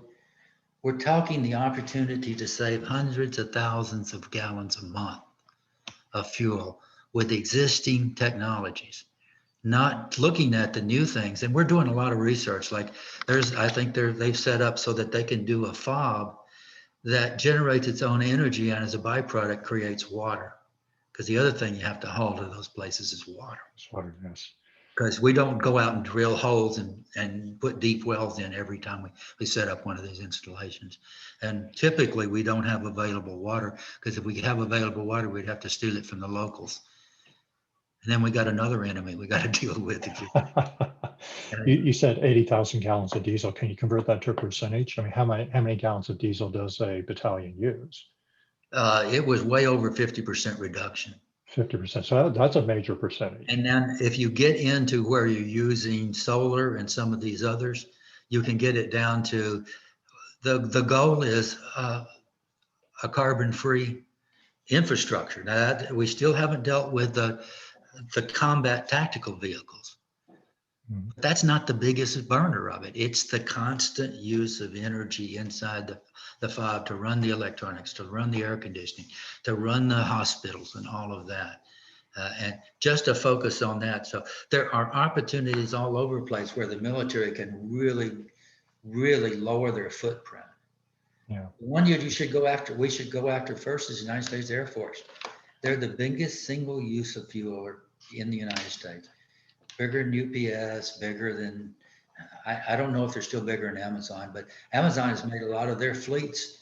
We're talking the opportunity to save hundreds of thousands of gallons a month of fuel with existing technologies, not looking at the new things. And we're doing a lot of research. Like I think they've set up so that they can do a fob that generates its own energy and as a byproduct creates water. Because the other thing you have to haul to those places is water. It's water, yes. Because we don't go out and drill holes and put deep wells in every time we set up one of these installations. And typically we don't have available water, because if we have available water, we'd have to steal it from the locals. And then we got another enemy we got to deal with. You said 80,000 gallons of diesel. Can you convert that to a percentage? I mean, how many gallons of diesel does a battalion use? It was way over 50% reduction. 50%. So that's a major percentage. And then if you get into where you're using solar and some of these others, you can get it down to the goal is a carbon-free infrastructure. Now, we still haven't dealt with the combat tactical vehicles. Mhm. That's not the biggest burner of it. It's the constant use of energy inside the fob to run the electronics, to run the air conditioning, to run the hospitals and all of that. And just to focus on that. So there are opportunities all over the place where the military can really, really lower their footprint. Yeah. The one we should go after first is the United States Air Force. They're the biggest single use of fuel in the United States. Bigger than UPS, bigger than, I don't know if they're still bigger than Amazon, but Amazon has made a lot of their fleets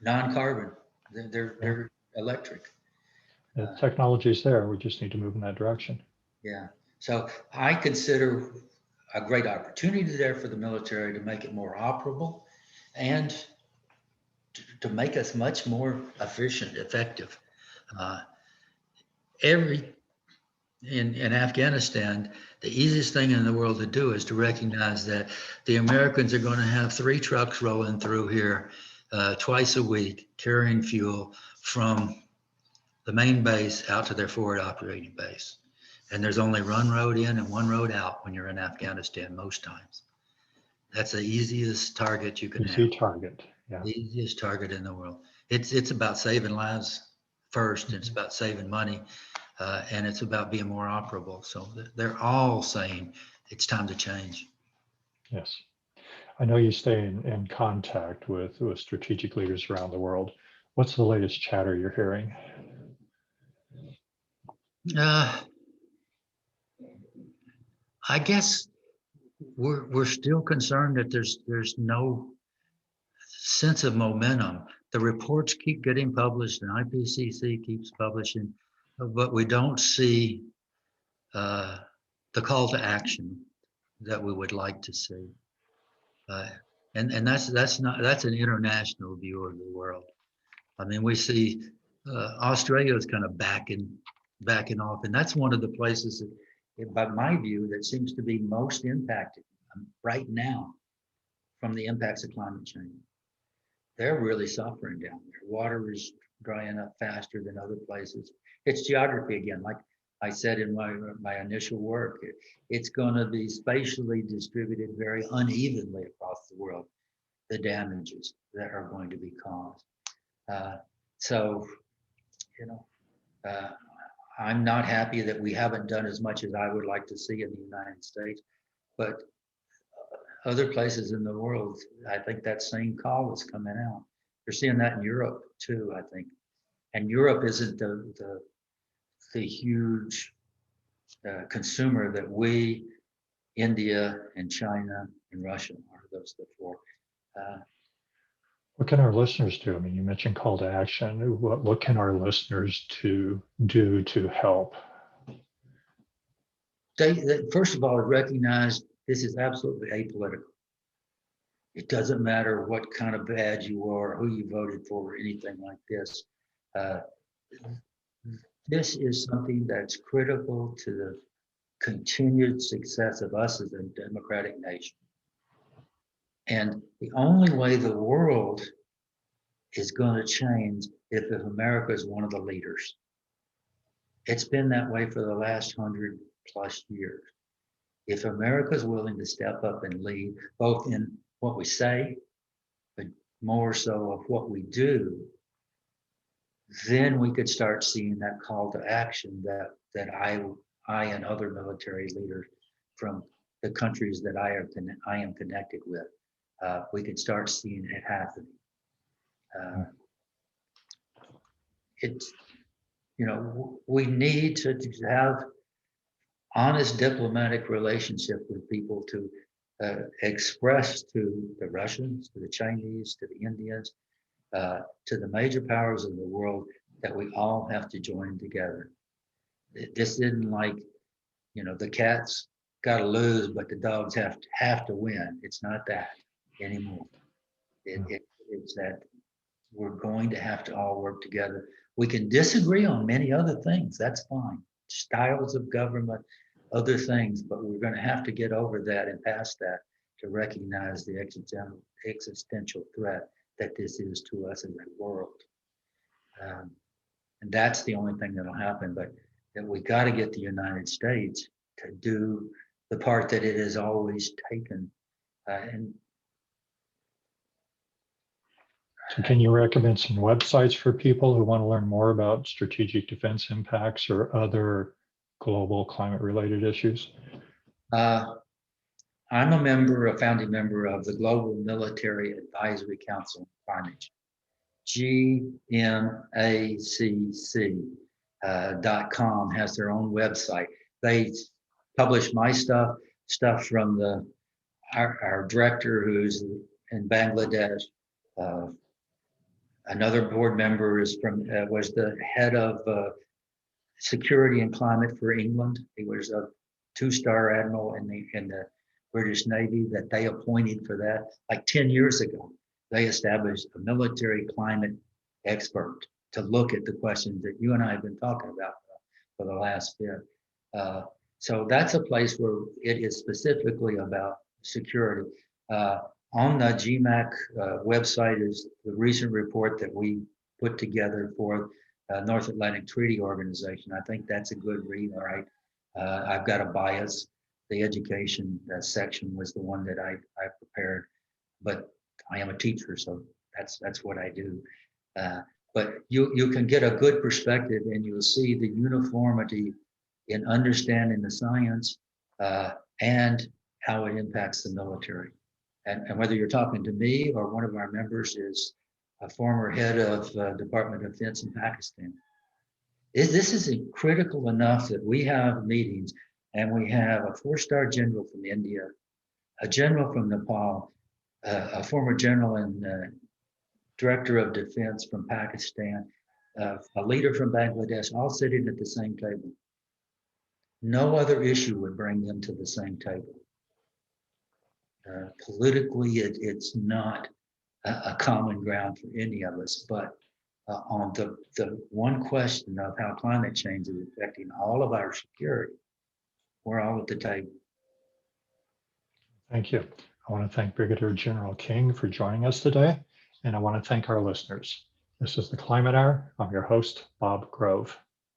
non-carbon. They're electric. The technology is there. We just need to move in that direction. Yeah. So I consider a great opportunity there for the military to make it more operable and to make us much more efficient, effective. In Afghanistan, the easiest thing in the world to do is to recognize that the Americans are going to have 3 trucks rolling through here twice a week, carrying fuel from the main base out to their forward operating base. And there's only 1 road in and 1 road out when you're in Afghanistan most times. That's the easiest target you can have. Target. Yeah. The easiest target in the world. It's about saving lives first. It's about saving money. And it's about being more operable. So they're all saying it's time to change. Yes. I know you stay in contact with strategic leaders around the world. What's the latest chatter you're hearing? I guess we're still concerned that there's no sense of momentum. The reports keep getting published and IPCC keeps publishing, but we don't see the call to action that we would like to see. And that's an international view of the world. I mean, we see Australia is kind of backing off, and that's one of the places that, by my view, that seems to be most impacted right now from the impacts of climate change. They're really suffering down there. Water is drying up faster than other places. It's geography again, like I said in my initial work. It's going to be spatially distributed very unevenly across the world, the damages that are going to be caused. So, I'm not happy that we haven't done as much as I would like to see in the United States, but other places in the world, I think that same call is coming out. You're seeing that in Europe too, I think. And Europe isn't the huge consumer that we, India and China and Russia are, those the four. What can our listeners do? I mean, you mentioned call to action. What can our listeners do to help? They first of all, recognize this is absolutely apolitical. It doesn't matter what kind of badge you are, who you voted for, or anything like this. This is something that's critical to the continued success of us as a democratic nation. And the only way the world is going to change if America is one of the leaders. It's been that way for the last 100+ years. If America is willing to step up and lead, both in what we say, but more so of what we do, then we could start seeing that call to action that I and other military leaders from the countries that I am connected with, we could start seeing it happening. It's, we need to have honest diplomatic relationship with people to express to the Russians, to the Chinese, to the Indians, to the major powers of the world that we all have to join together. This isn't like, the cats got to lose, but the dogs have to win. It's not that anymore. It's that we're going to have to all work together. We can disagree on many other things. That's fine. Styles of government, other things, but we're going to have to get over that and past that to recognize the existential threat that this is to us as a world. And that's the only thing that'll happen, but that we got to get the United States to do the part that it has always taken. So can you recommend some websites for people who want to learn more about strategic defense impacts or other global climate related issues? I'm a founding member of the Global Military Advisory Council on Climate Change. GMACC.com has their own website. They publish my stuff from our director who's in Bangladesh. Another board member was the head of security and climate for England. He was a 2-star admiral in the British Navy that they appointed for that. Like 10 years ago, they established a military climate expert to look at the questions that you and I have been talking about for the last bit. So that's a place where it is specifically about security. On the GMAC website is the recent report that we put together for North Atlantic Treaty Organization. I think that's a good read. All right, I've got a bias. The education section was the one that I prepared, but I am a teacher, so that's what I do. But you can get a good perspective, and you'll see the uniformity in understanding the science and how it impacts the military. And whether you're talking to me or one of our members is a former head of Department of Defense in Pakistan. This is critical enough that we have meetings, and we have a 4-star general from India, a general from Nepal, a former general and director of defense from Pakistan, a leader from Bangladesh, all sitting at the same table. No other issue would bring them to the same table. Politically, it's not a common ground for any of us, but on the one question of how climate change is affecting all of our security, we're all at the table. Thank you. I want to thank Brigadier General King for joining us today, and I want to thank our listeners. This is the Climate Hour. I'm your host, Bob Grove.